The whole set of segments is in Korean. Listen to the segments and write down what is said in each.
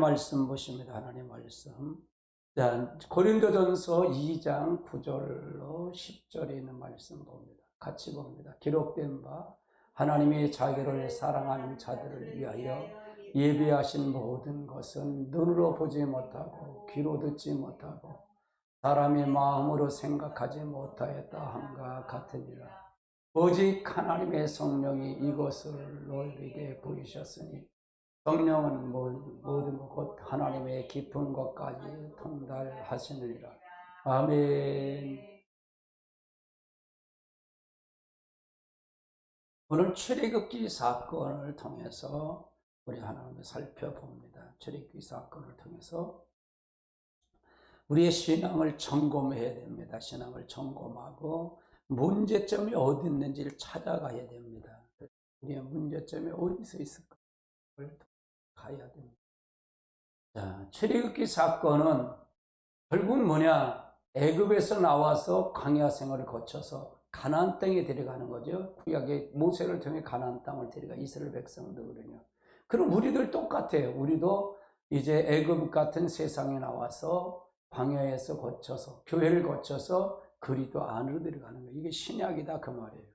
말씀 보십니다. 하나님 말씀. 자, 고린도전서 2장 9절로 10절에 있는 말씀 봅니다. 같이 봅니다. 기록된 바 하나님이 자기를 사랑하는 자들을 위하여 예비하신 모든 것은 눈으로 보지 못하고 귀로 듣지 못하고 사람이 마음으로 생각하지 못하였다 함과 같으니라. 오직 하나님의 성령이 이것을 너희에게 보이셨으니 성령은 모든 것 하나님의 깊은 것까지 통달하시느니라. 아멘. 오늘 출애굽기 사건을 통해서 우리 하나님을 살펴봅니다. 출애굽기 사건을 통해서 우리의 신앙을 점검해야 됩니다. 신앙을 점검하고 문제점이 어디 있는지를 찾아가야 됩니다. 우리의 문제점이 어디서 있을까를 가야 됩니다. 자, 출애굽기 사건은 결국 뭐냐? 애굽에서 나와서 광야 생활을 거쳐서 가나안 땅에 데려가는 거죠. 구약의 모세를 통해 가나안 땅을 데려가 이스라엘 백성도 그러냐. 그럼 우리들 똑같아요. 우리도 이제 애굽 같은 세상에 나와서 광야에서 거쳐서 교회를 거쳐서 그리스도 안으로 들어가는 거예요. 이게 신약이다 그 말이에요.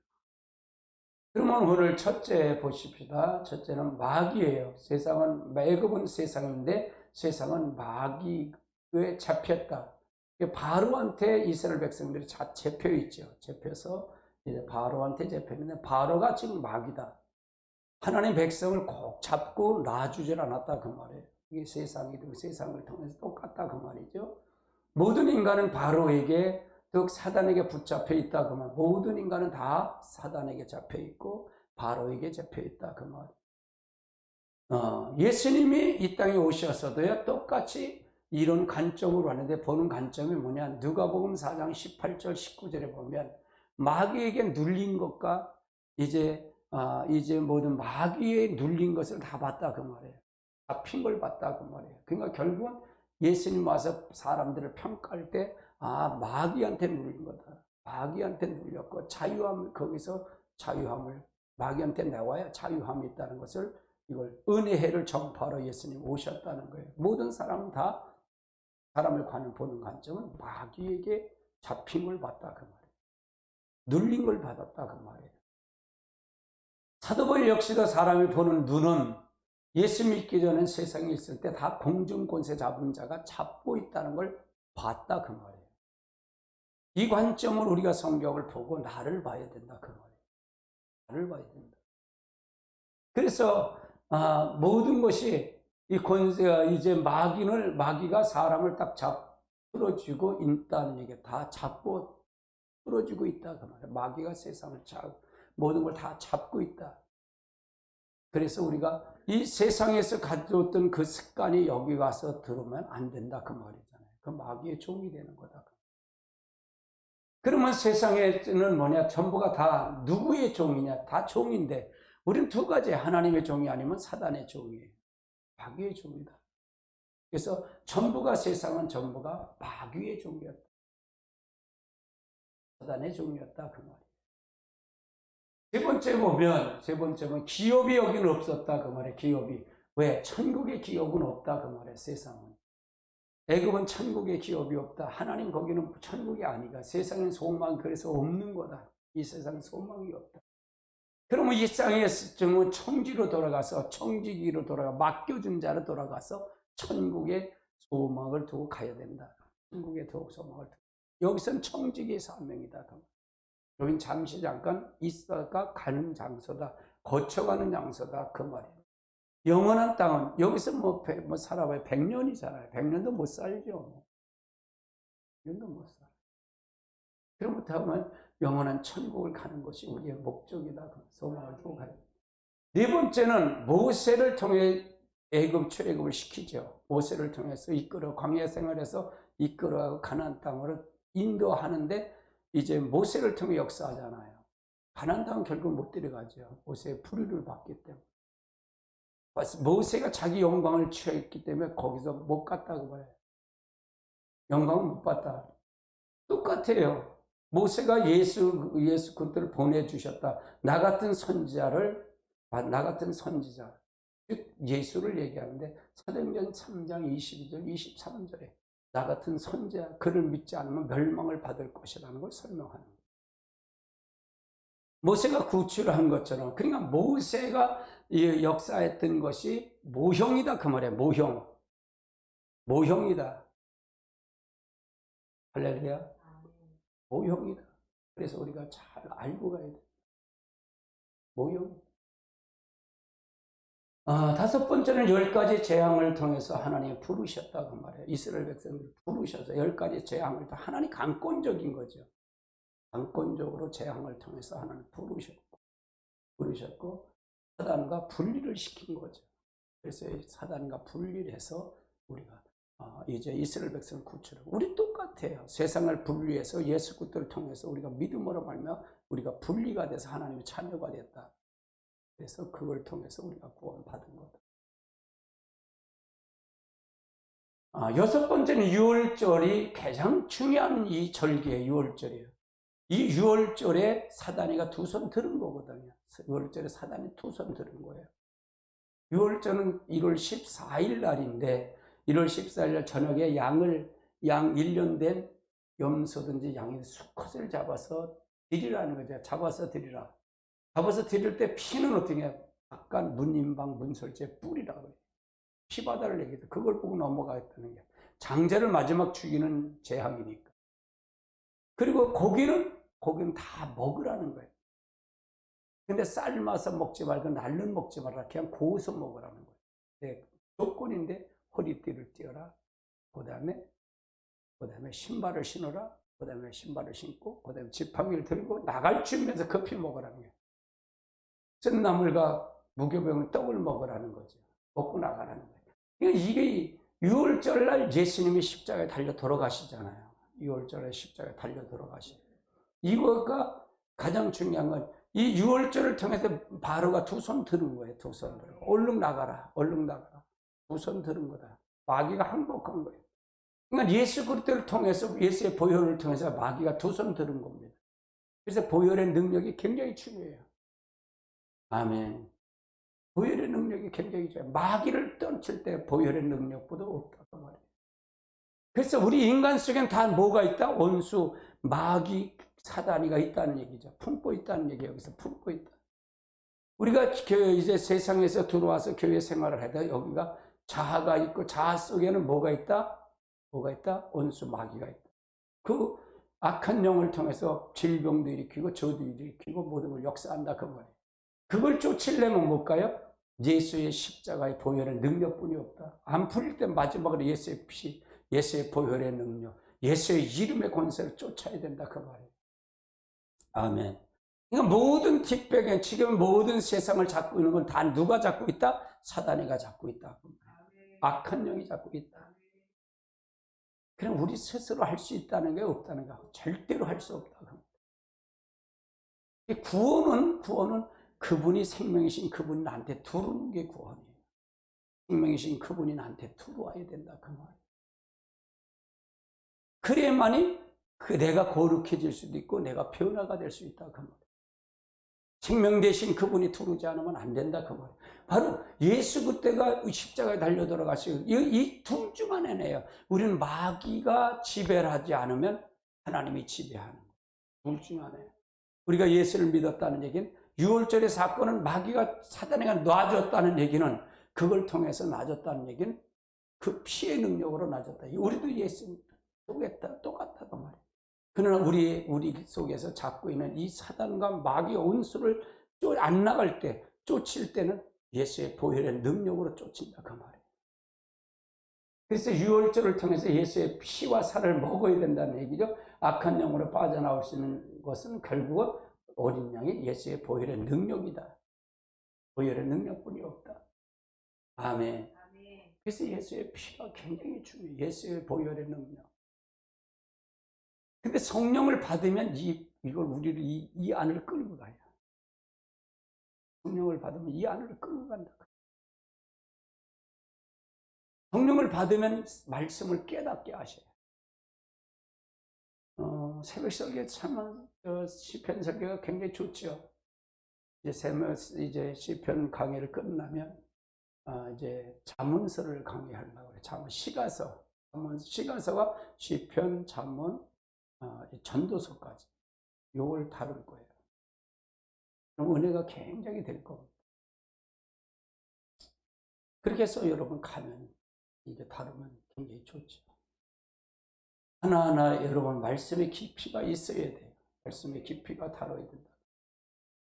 그러면 오늘 첫째 보십시다. 첫째는 마귀예요. 세상은 애굽은 세상인데 세상은 마귀에 잡혔다. 바로한테 이스라엘 백성들이 잡혀 있죠. 잡혀서 이제 바로한테 잡혔는데 바로가 지금 마귀다. 하나님 백성을 꼭 잡고 놔주질 않았다 그 말이에요. 이게 세상이고 세상을 통해서 똑같다 그 말이죠. 모든 인간은 바로에게 즉 사단에게 붙잡혀 있다 그 말. 모든 인간은 다 사단에게 잡혀 있고 바로에게 잡혀 있다 그 말. 예수님이 이 땅에 오셨어도요 똑같이 이런 관점으로 왔는데 보는 관점이 뭐냐? 누가복음 4장 18절 19절에 보면 마귀에게 눌린 것과 이제 모든 마귀에 눌린 것을 다 봤다 그 말이에요. 잡힌 걸 봤다 그 말이에요. 그러니까 결국은 예수님 와서 사람들을 평가할 때 마귀한테 눌린 거다. 마귀한테 눌렸고 자유함 거기서 자유함을 마귀한테 내와야 자유함이 있다는 것을 이걸 은혜의 해를 전파하러 예수님 오셨다는 거예요. 모든 사람은 다 사람을 보는 관점은 마귀에게 잡힌 걸 봤다 그 말이에요. 눌린 걸 받았다 그 말이에요. 사도 바울 역시도 사람이 보는 눈은 예수 믿기 전에 세상에 있을 때 다 공중권세 잡은 자가 잡고 있다는 걸 봤다 그 말이에요. 이 관점을 우리가 성경을 보고 나를 봐야 된다 그 말이에요. 나를 봐야 된다. 그래서 모든 것이 이 권세가 이제 마귀가 사람을 딱 풀어주고 있다는 얘기, 다 잡고 풀어주고 있다 그 말이에요. 마귀가 세상을 모든 걸 다 잡고 있다. 그래서 우리가 이 세상에서 가져왔던 그 습관이 여기 와서 들어오면 안 된다 그 말이잖아요. 그 마귀의 종이 되는 거다. 그러면 세상에는 뭐냐? 전부가 다 누구의 종이냐? 다 종인데 우리는 두 가지, 하나님의 종이 아니면 사단의 종이에요. 마귀의 종이다. 그래서 세상은 전부가 마귀의 종이었다. 사단의 종이었다 그 말이에요. 세 번째 보면 기업이 여기는 없었다 그 말이에요. 기업이. 왜? 천국의 기업은 없다 그 말이에요. 세상은. 애굽은 천국의 기업이 없다. 하나님 거기는 천국이 아니가. 세상엔 소망 그래서 없는 거다. 이 세상에 소망이 없다. 그러면 이 땅에서 청지로 돌아가서 청지기로 맡겨준 자로 돌아가서 천국의 소망을 두고 가야 된다. 천국의 소망을 두고. 여기서는 청지기의 사명이다. 여긴 잠시 잠깐 있다가 가는 장소다. 거쳐가는 장소다. 그 말이에요. 영원한 땅은 여기서 살아봐야 100년이잖아요. 100년도 못 살죠. 100년도 못 살아. 그렇다면 영원한 천국을 가는 것이 우리의 목적이다. 소망을 두고 가야 됩니다. 네 번째는 모세를 통해 애굽 출애굽을 시키죠. 모세를 통해서 광야 생활에서 이끌어 가나안 땅으로 인도하는데 이제 모세를 통해 역사하잖아요. 가나안 땅은 결국 못 들어가죠. 모세의 불의를 받기 때문에. 모세가 자기 영광을 취했기 때문에 거기서 못 갔다고 봐요. 영광을 못 받다. 똑같아요. 모세가 예수 그리스도를 보내주셨다. 나 같은 선지자 즉 예수를 얘기하는데 사도행전 3장 22절 23절에 나 같은 선지자 그를 믿지 않으면 멸망을 받을 것이라는 걸 설명하는 거예요. 모세가 구출한 것처럼, 그러니까 모세가 역사했던 것이 모형이다 그 말이에요. 모형이다. 할렐루야. 모형이다. 그래서 우리가 잘 알고 가야 돼. 모형. 다섯 번째는 10가지 재앙을 통해서 하나님이 부르셨다고 말해요. 이스라엘 백성들을 부르셔서 10가지 재앙을 통해서 하나님 강권적인 거죠. 강권적으로 재앙을 통해서 하나님 부르셨고 사단과 분리를 시킨 거죠. 그래서 사단과 분리를 해서 우리가 이제 이스라엘 백성을 구출하고, 우리 똑같아요. 세상을 분리해서 예수 그리스도를 통해서 우리가 믿음으로 말며 우리가 분리가 돼서 하나님의 자녀가 됐다. 그래서 그걸 통해서 우리가 구원받은 거다. 여섯 번째는 유월절이 가장 중요한 이 절기예요. 유월절이에요. 이 유월절에 사단이가 두 손 들은 거거든요. 유월절에 사단이 두 손 들은 거예요. 유월절은 1월 14일 날인데 1월 14일 날 저녁에 양 1년 된 염소든지 양이 수컷을 잡아서 드리라는 거죠. 잡아서 드리라. 잡아서 드릴 때 피는 어떻게 해요? 약간 문인방 문설주의 뿌리라고 해요. 피바다를 얘기해서 그걸 보고 넘어가겠다는 게, 장자를 마지막 죽이는 재앙이니까. 그리고 고기는 다 먹으라는 거예요. 근데 삶아서 먹지 말고 날른 먹지 말라. 그냥 구워서 먹으라는 거예요. 네, 조건인데 허리띠를 띄어라. 그 다음에 신발을 신어라. 그 다음에 신발을 신고, 그 다음에 지팡이를 들고 나갈 준비해서 급히 먹으라는 거예요. 쓴 나물과 무교병을 떡을 먹으라는 거죠. 먹고 나가라는 거예요. 그러니까 이게 6월절 날 예수님이 십자가에 달려 돌아가시잖아요. 6월절에 십자가에 달려 돌아가시. 이거가 가장 중요한 건, 이 6월절을 통해서 바로가 두 손 들은 거예요. 두 손 들고 얼른 나가라. 두 손 들은 거다. 마귀가 항복한 거예요. 그러니까 예수 그리스도를 통해서, 예수의 보혈을 통해서 마귀가 두 손 들은 겁니다. 그래서 보혈의 능력이 굉장히 중요해요. 아멘. 보혈의 능력이 굉장히 중요해요. 마귀를 떨칠 때 보혈의 능력보다 없다고 말해요. 그래서 우리 인간 속엔 다 뭐가 있다? 원수, 마귀, 사단이가 있다는 얘기죠. 품고 있다는 얘기예요. 여기서 품고 있다. 우리가 이제 세상에서 들어와서 교회 생활을 하다 여기가 자아가 있고, 자아 속에는 뭐가 있다? 원수, 마귀가 있다. 그 악한 영을 통해서 질병도 일으키고 저도 일으키고 모든 걸 역사한다 그 말이에요. 그걸 쫓으려면 뭘까요? 예수의 십자가의 보혈의 능력뿐이 없다. 안 풀릴 때 마지막으로 예수의 피, 예수의 보혈의 능력, 예수의 이름의 권세를 쫓아야 된다 그 말이에요. 아멘. 그러니까 모든 뒷배경, 지금 모든 세상을 잡고 있는 건 다 누가 잡고 있다? 사단이가 잡고 있다. 악한 영이 잡고 있다. 그럼 우리 스스로 할 수 있다는 게 없다는 거, 절대로 할 수 없다. 구원은 그분이 생명이신 그분이 나한테 들어오는 게 구원이에요. 생명이신 그분이 나한테 들어와야 된다 그 말이에요. 그래야만이 내가 거룩해질 수도 있고 내가 변화가 될 수 있다 그 말이에요. 생명 대신 그분이 들어오지 않으면 안 된다 그 말이에요. 바로 예수 그때가 십자가에 달려 돌아가시고, 이 둘 중 하나네요. 우리는 마귀가 지배를 하지 않으면 하나님이 지배하는 거예요. 둘 중 하나예요. 우리가 예수를 믿었다는 얘기는, 6월절의 사건은 마귀가, 사단이가 놔줬다는 얘기는, 그걸 통해서 놔줬다는 얘기는 그 피의 능력으로 놔줬다. 우리도 예수 똑같다고 말이에요. 그러나 우리 속에서 잡고 있는 이 사단과 마귀 원수를 안 나갈 때, 쫓을 때는 예수의 보혈의 능력으로 쫓는다 그 말이에요. 그래서 6월절을 통해서 예수의 피와 살을 먹어야 된다는 얘기죠. 악한 영으로 빠져나올 수 있는 것은 결국은 어린 양이 예수의 보혈의 능력이다. 보혈의 능력뿐이 없다. 아멘. 그래서 예수의 피가 굉장히 중요해요. 예수의 보혈의 능력. 근데 성령을 받으면 이걸 우리를 이 안을 끌고 가요. 성령을 받으면 이 안을 끌고 간다. 성령을 받으면 말씀을 깨닫게 하셔요. 새벽 설교 참, 시편 설교가 굉장히 좋죠. 이제 시편 강의를 끝나면 이제 잠언서를 강의하려고 그래요. 시가서. 시가서가 시편, 잠언, 전도서까지 요걸 다룰 거예요. 그럼 은혜가 굉장히 될 겁니다. 그렇게 해서 여러분 가면 이제 다루면 굉장히 좋죠. 하나하나 여러분 말씀의 깊이가 있어야 돼요. 말씀의 깊이가 다뤄야 된다.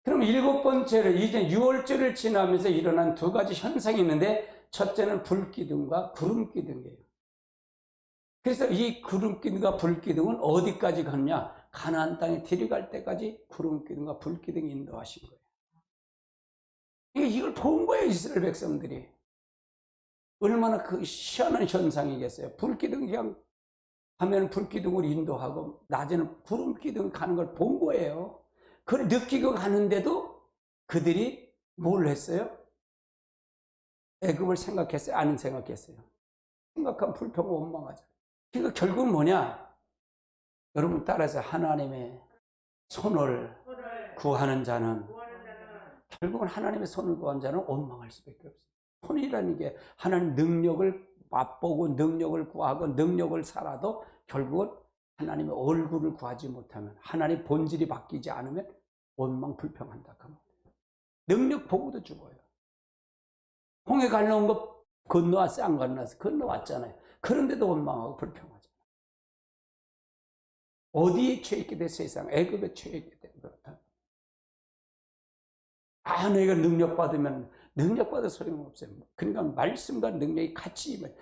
그럼 7번째로 이제 6월절을 지나면서 일어난 두 가지 현상이 있는데, 첫째는 불기둥과 구름기둥이에요. 그래서 이 구름기둥과 불기둥은 어디까지 갔냐? 가나안 땅에 들어갈 때까지 구름기둥과 불기둥이 인도하신 거예요. 이걸 본 거예요, 이스라엘 백성들이. 얼마나 그 희한한 현상이겠어요. 불기둥 그냥 하면 불기둥을 인도하고 낮에는 구름기둥이 가는 걸 본 거예요. 그걸 느끼고 가는데도 그들이 뭘 했어요? 애굽을 생각했어요? 안 생각했어요? 생각하면 불평과 원망하죠. 그러니까 결국은 뭐냐? 여러분 따라서 하나님의 손을 구하는 자는, 결국은 하나님의 손을 구하는 자는 원망할 수밖에 없어요. 손이라는 게 하나님 능력을 맛보고 능력을 구하고 능력을 살아도 결국은 하나님의 얼굴을 구하지 못하면, 하나님의 본질이 바뀌지 않으면 원망 불평한다. 능력 보고도 죽어요. 홍해 갈라온 거 건너왔어요? 안 건너왔어요? 건너왔잖아요. 그런데도 원망하고 불평하잖아요. 어디에 처했게 돼? 세상 애굽에 처했게 돼. 그렇다. 너희가 능력 받으면, 능력 받아 소용없어요. 그러니까 말씀과 능력이 같이 임해요.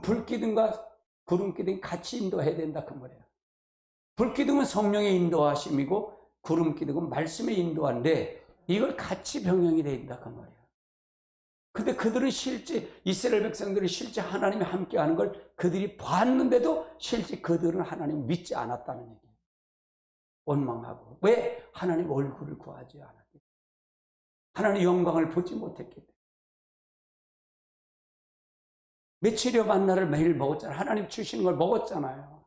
불기둥과 구름기둥이 같이 인도해야 된다 그 말이에요. 불기둥은 성령의 인도하심이고 구름기둥은 말씀의 인도하는데, 이걸 같이 병행이 된다 그 말이에요. 근데 그들은 실제, 이스라엘 백성들이 실제 하나님이 함께하는 걸 그들이 봤는데도 실제 그들은 하나님을 믿지 않았다는 얘기예요. 원망하고. 왜? 하나님 얼굴을 구하지 않았기 때문에. 하나님의 영광을 보지 못했기 때문에. 며칠여 만나를 매일 먹었잖아요. 하나님 주시는 걸 먹었잖아요.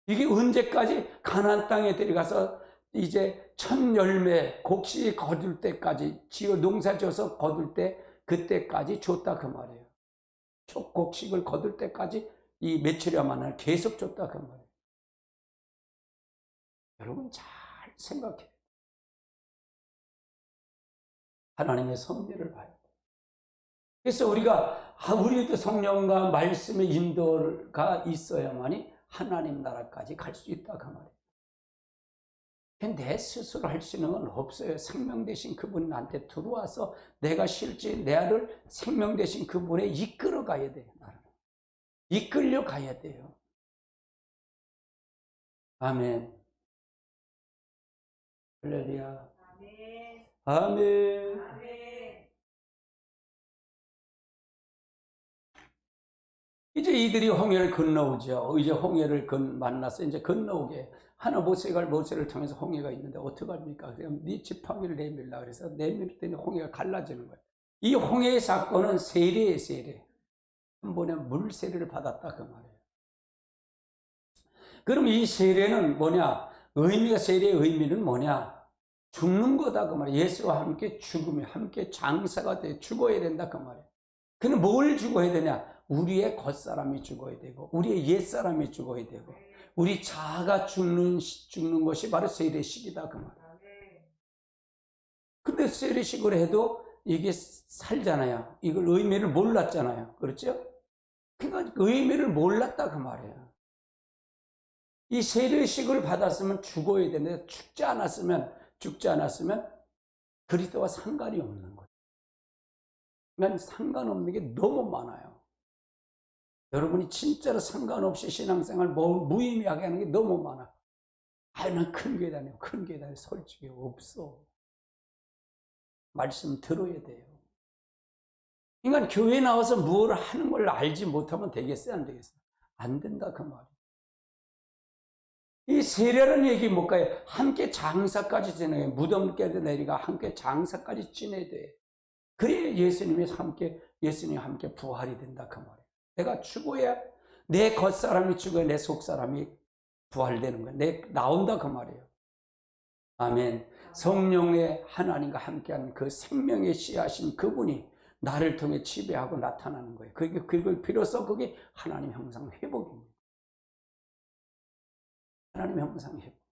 이게 언제까지? 가나안 땅에 들어가서 이제 첫 열매 곡식이 거둘 때까지, 농사 지어서 거둘 때 그때까지 줬다 그 말이에요. 곡식을 거둘 때까지 이 며칠여 만나를 계속 줬다 그 말이에요. 여러분 잘 생각해요. 하나님의 섭리를 봐야 돼요. 그래서 우리도 성령과 말씀의 인도가 있어야만이 하나님 나라까지 갈 수 있다 그 말이에요. 내 스스로 할 수 있는 건 없어요. 생명 되신 그분이 나한테 들어와서 내가 실제 나를 생명 되신 그분에 이끌어 가야 돼요. 나를 이끌려 가야 돼요. 아멘. 할렐루야. 아멘. 아멘. 아멘. 이제 이들이 홍해를 건너오죠. 이제 홍해를 만나서 이제 건너오게. 하나 모세를 통해서 홍해가 있는데 어떡합니까? 그냥 네 지팡이를 내밀라 그래서 내밀더니 홍해가 갈라지는 거예요. 이 홍해의 사건은 세례예요, 세례. 한 번에 물 세례를 받았다 그 말이에요. 그럼 이 세례는 뭐냐? 세례의 의미는 뭐냐? 죽는 거다 그 말이에요. 예수와 함께 죽음이, 함께 장사가 돼 죽어야 된다 그 말이에요. 근데 뭘 죽어야 되냐? 우리의 겉사람이 죽어야 되고, 우리의 옛사람이 죽어야 되고, 우리 자아가 죽는 것이 바로 세례식이다 그 말이에요. 근데 세례식을 해도 이게 살잖아요. 이걸 의미를 몰랐잖아요. 그렇죠? 그러니까 의미를 몰랐다 그 말이에요. 이 세례식을 받았으면 죽어야 되는데 죽지 않았으면 그리스도와 상관이 없는 거예요. 그러니까 상관없는 게 너무 많아요. 여러분이 진짜로 상관없이 신앙생활 무의미하게 하는 게 너무 많아. 난 큰 교회 다녀요. 큰 교회 다녀요. 솔직히 없어. 말씀 들어야 돼요. 그러니까 교회 나와서 뭘 하는 걸 알지 못하면 되겠어요? 안 되겠어요? 안 된다 그 말이에요. 이 세례라는 얘기 뭘까요? 함께 장사까지 지내요. 무덤께도 내리가 함께 장사까지 지내야 돼. 그래야 예수님이 함께 부활이 된다 그 말이에요. 내가 죽어야 내 겉사람이 죽어야 내 속사람이 부활되는 거예요. 나온다 그 말이에요. 아멘. 성령의 하나님과 함께하는 그 생명의 씨앗인 그분이 나를 통해 지배하고 나타나는 거예요. 그걸 비로소 그게 하나님 형상 회복입니다. 하나님 형상 회복.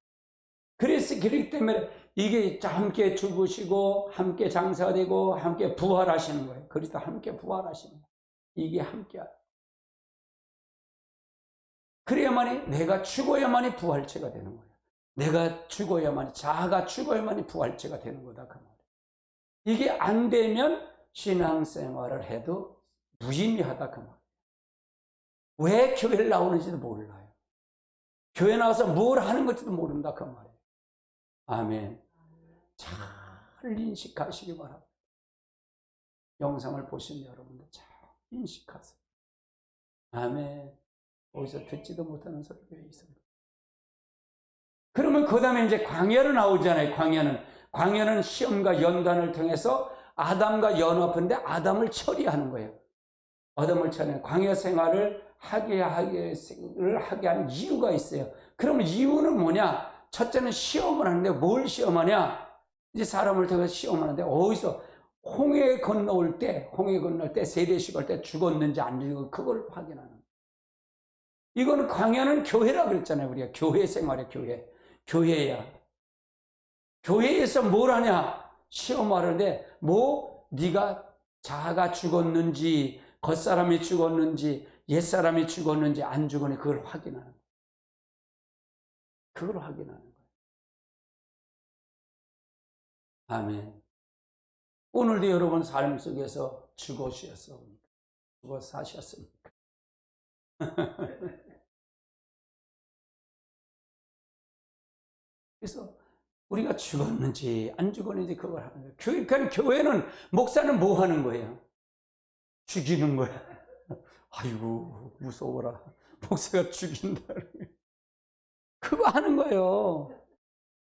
그렇기 때문에 이게 함께 죽으시고 함께 장사되고 함께 부활하시는 거예요. 그리스도 함께 부활하시는 거예요. 이게 함께. 그래야만이 내가 죽어야만이 부활체가 되는 거예요. 내가 죽어야만이, 자아가 죽어야만이 부활체가 되는 거다 그 말이에요. 이게 안 되면 신앙생활을 해도 무의미하다 그 말이에요. 왜 교회를 나오는지도 몰라요. 교회 나와서 뭘 하는 건지도 모른다 그 말이에요. 아멘. 잘 인식하시기 바랍니다. 영상을 보신 여러분들 잘 인식하세요. 아멘. 어디서 듣지도 못하는 소리가 있습니다. 그러면 그 다음에 이제 광야로 나오잖아요. 광야는 시험과 연단을 통해서 아담과 연합한데 아담을 처리하는 거예요. 아담을 처리하는 광야 생활을 하게 한 이유가 있어요. 그러면 이유는 뭐냐? 첫째는 시험을 하는데 뭘 시험하냐? 이제 사람을 통해서 시험하는데 어디서 홍해 건널 때 세례식 할 때 죽었는지 안 죽었는지 그걸 확인하는 거예요. 이거는 광야는 교회라 그랬잖아요. 우리가 교회 생활이에요. 교회야. 교회에서 뭘 하냐? 시험하는데 네가 자아가 죽었는지 겉사람이 죽었는지 옛사람이 죽었는지 안 죽었는지 그걸 확인하는 거예요. 그걸 확인하는 거예요. 아멘. 오늘도 여러분 삶 속에서 죽으셨습니까? 죽어 사셨습니까? 그래서 우리가 죽었는지 안 죽었는지 그걸 하는 거예요. 그러니까 교회는, 목사는 뭐 하는 거예요? 죽이는 거야. 아이고 무서워라. 목사가 죽인다. 그거 하는 거예요.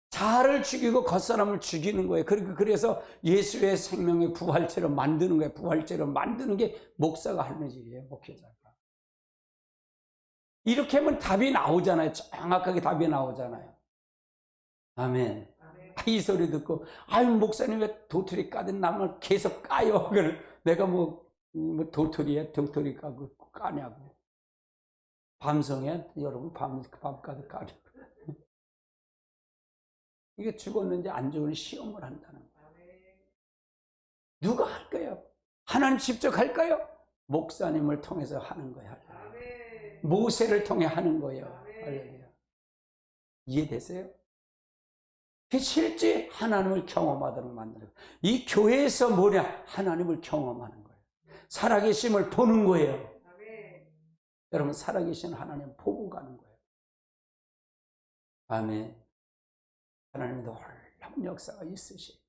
자아를 죽이고 겉사람을 죽이는 거예요. 그래서 예수의 생명의 부활체로 만드는 거예요. 부활체로 만드는 게 목사가 하는 일이에요. 목회자가. 이렇게 하면 답이 나오잖아요. 정확하게 답이 나오잖아요. 아멘. 이 소리 듣고 아유 목사님 왜 도토리 까든 나무 계속 까요. 내가 뭐 도토리 까고 까냐고. 밤송에 여러분 밤까지 까냐고. 이게 죽었는지 안 죽었는지 시험을 한다는 거예요. 누가 할까요? 하나님 직접 할까요? 목사님을 통해서 하는 거예요. 모세를 통해 하는 거예요. 이해되세요? 실제 하나님을 경험하도록 만드는 거예요. 이 교회에서 뭐냐? 하나님을 경험하는 거예요. 살아계심을 보는 거예요. 여러분 살아계신 하나님 보고 가는 거예요. 아멘. 하나님이 놀라운 역사가 있으시고,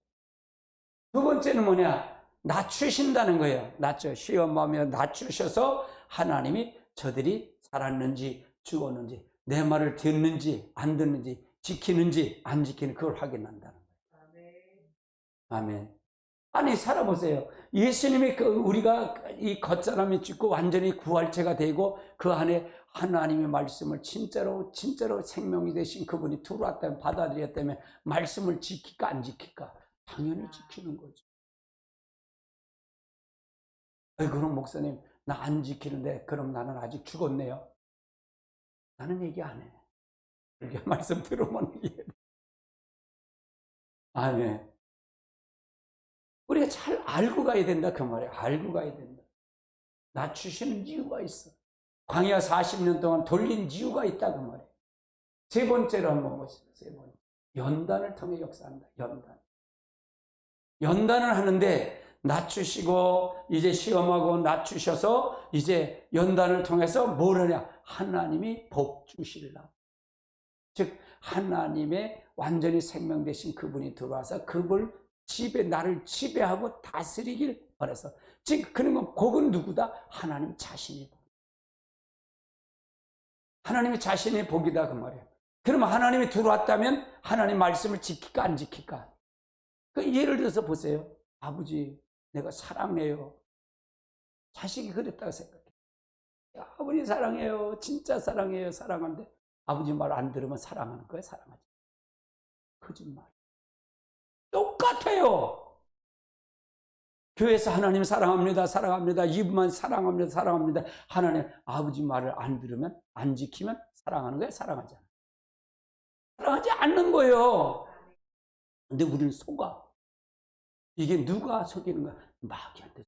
두 번째는 뭐냐? 낮추신다는 거예요. 시험하며 낮추셔서 하나님이 저들이 살았는지 죽었는지 내 말을 듣는지 안 듣는지 지키는지 안 지키는지 그걸 확인한다는 거예요. 아멘. 아니 살아보세요. 예수님이 우리가 이 겉사람이 죽고 완전히 구할체가 되고 그 안에 하나님의 말씀을 진짜로 생명이 되신 그분이 들어왔다면 받아들였다면 말씀을 지킬까 안 지킬까? 당연히 지키는 거죠. 그럼 목사님 나 안 지키는데 그럼 나는 아직 죽었네요. 나는 얘기 안 해. 이렇게 말씀 들으면 이해해. 아멘. 우리가 잘 알고 가야 된다 그 말이에요. 알고 가야 된다. 낮추시는 이유가 있어. 광야 40년 동안 돌린 이유가 있다 그 말이에요. 세 번째로 한번 보시죠. 세 번째. 연단을 통해 역사한다. 연단을 하는데 낮추시고 이제 시험하고 낮추셔서 이제 연단을 통해서 뭘 하냐? 하나님이 복 주실라. 즉 하나님의 완전히 생명 되신 그분이 들어와서 그걸 나를 지배하고 다스리길 바라서, 즉 그러면 복은 누구다? 하나님 자신이 복. 하나님이 자신의 복이다 그 말이에요. 그러면 하나님이 들어왔다면 하나님 말씀을 지킬까 안 지킬까? 예를 들어서 보세요. 아버지 내가 사랑해요. 자식이 그랬다고 생각해. 아버지 사랑해요. 진짜 사랑해요. 사랑하는데 아버지 말 안 들으면 사랑하는 거예요? 사랑하지? 거짓말. 똑같아요. 교회에서 하나님 사랑합니다, 사랑합니다, 이분만 사랑합니다, 사랑합니다. 하나님 아버지 말을 안 들으면, 안 지키면 사랑하는 거야, 사랑하지 않아? 사랑하지 않는 거예요. 근데 우리는 속아. 이게 누가 속이는 거야? 마귀한테.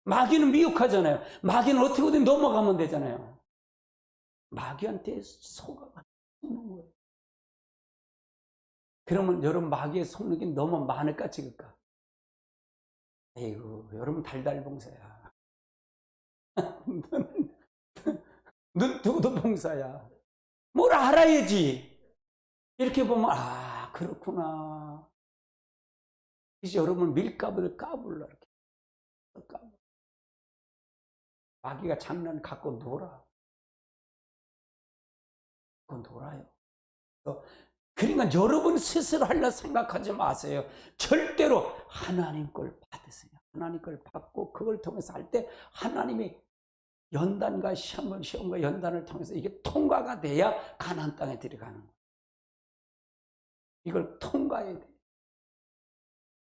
마귀는 미혹하잖아요. 마귀는 어떻게든 넘어가면 되잖아요. 마귀한테 속아가 속는 거예요. 그러면 여러분 마귀에 속는 게 너무 많을까 적을까? 에이구, 여러분 달달 봉사야. 눈 뜨고도 봉사야. 뭘 알아야지. 이렇게 보면 아 그렇구나. 이제 여러분 밀가루를 까불러 이렇게. 마귀가 장난 갖고 놀아. 그건 놀아요. 그러니까 여러분 스스로 하려 생각하지 마세요. 절대로 하나님 걸 받으세요. 하나님 걸 받고 그걸 통해서 할 때 하나님이 연단과 시험과 연단을 통해서 이게 통과가 돼야 가나안 땅에 들어가는 거예요. 이걸 통과해야 돼요.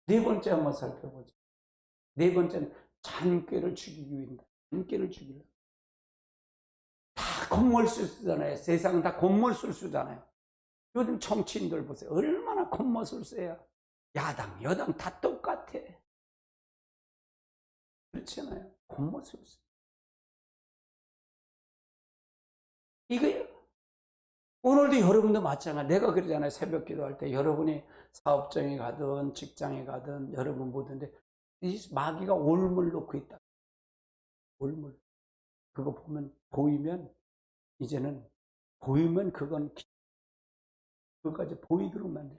네 번째 한번 살펴보죠. 네 번째는 잔꾀를 죽이기 위해서. 잔꾀를 죽이려. 다 겉멋을 쓰잖아요. 세상은 다 겉멋을 쓰잖아요. 요즘 정치인들 보세요. 얼마나 겉멋을 써야. 야당, 여당 다 똑같아. 그렇잖아요. 겉멋을 써. 이거 오늘도 여러분도 마찬가지. 내가 그러잖아요. 새벽 기도할 때 여러분이 사업장에 가든 직장에 가든 여러분 보던데 이 마귀가 올물 놓고 있다. 올물. 그거 보이면 이제는 보이면 그건 그거까지 보이도록 만들.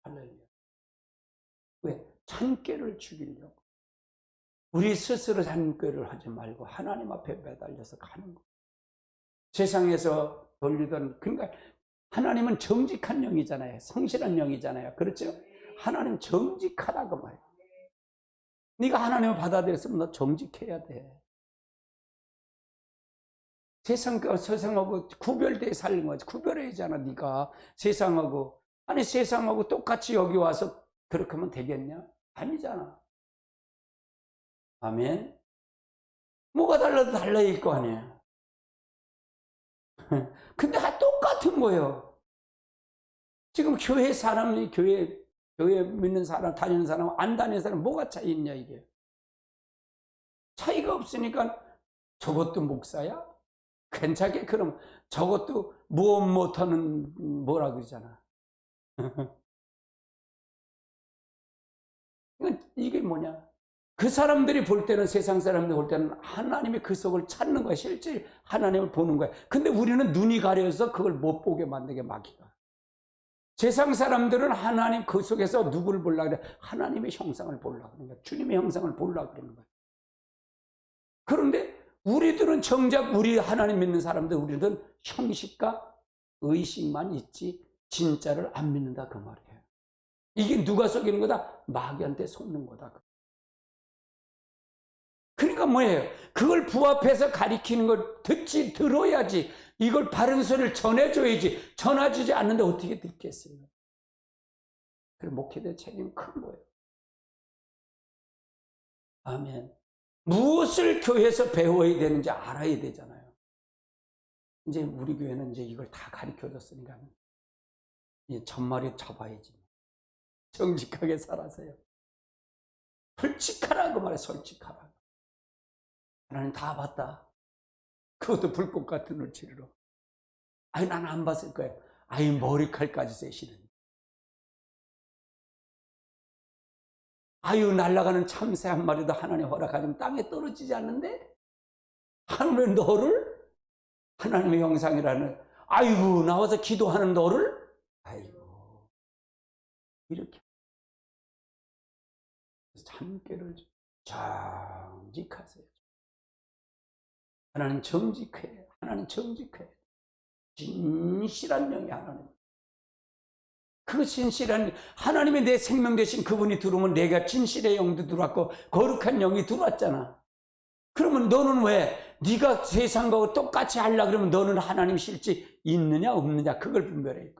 할렐루야. 왜? 잔꾀를 죽이려고. 우리 스스로 잔꾀를 하지 말고 하나님 앞에 매달려서 가는 거. 세상에서 돌리던, 그러니까 하나님은 정직한 영이잖아요. 성실한 영이잖아요. 그렇죠? 하나님 정직하다고 말이에요. 네가 하나님을 받아들였으면 너 정직해야 돼. 세상하고 구별되어 살는 거지. 구별해야잖아, 네가. 세상하고. 아니, 세상하고 똑같이 여기 와서 그렇게 하면 되겠냐? 아니잖아. 아멘. 뭐가 달라도 달라질 거 아니에요. 근데 다 똑같은 거예요. 지금 교회 사람이, 교회 믿는 사람, 다니는 사람, 안 다니는 사람, 뭐가 차이 있냐, 이게. 차이가 없으니까 저것도 목사야? 괜찮게? 그럼 저것도 무엇 못하는 뭐라 그러잖아. 이게 뭐냐? 그 사람들이 볼 때는, 세상 사람들이 볼 때는 하나님의 그 속을 찾는 거야. 실제 하나님을 보는 거야. 근데 우리는 눈이 가려서 그걸 못 보게 만들게 마귀가. 세상 사람들은 하나님 그 속에서 누구를 보려고 그래? 하나님의 형상을 보려고 그러는 거야. 주님의 형상을 보려고 그러는 거야. 그런데 우리들은 정작 우리 하나님 믿는 사람들, 우리들은 형식과 의식만 있지 진짜를 안 믿는다 그 말이에요. 이게 누가 속이는 거다? 마귀한테 속는 거다. 그러니까 뭐예요? 그걸 부합해서 가리키는 걸 들어야지. 이걸 바른 소리를 전해줘야지. 전해주지 않는데 어떻게 듣겠어요? 그리고 목회자 책임이 큰 거예요. 아멘. 무엇을 교회에서 배워야 되는지 알아야 되잖아요. 이제 우리 교회는 이제 이걸 다 가르쳐 줬으니까 이제 전말에 접어야지. 정직하게 살아서요. 솔직하라고 말해, 솔직하라고. 하나님 다 봤다. 그것도 불꽃 같은 물질로. 아니, 나는 안 봤을 거야. 아니, 머리칼까지 세시는. 아유, 날아가는 참새 한 마리도 하나님 허락하지만 땅에 떨어지지 않는데? 하나님의 너를? 하나님의 형상이라는, 아이고, 나와서 기도하는 너를? 아이고, 이렇게. 참깨를 정직하세요. 하나님 정직해. 하나님 정직해. 진실한 영이 하나님. 그 진실한, 하나님의 내 생명 되신 그분이 들어오면 내가 진실의 영도 들어왔고 거룩한 영이 들어왔잖아. 그러면 너는 왜 네가 세상과 똑같이 하려고 그러면 너는 하나님 실제 있느냐 없느냐 그걸 분별해.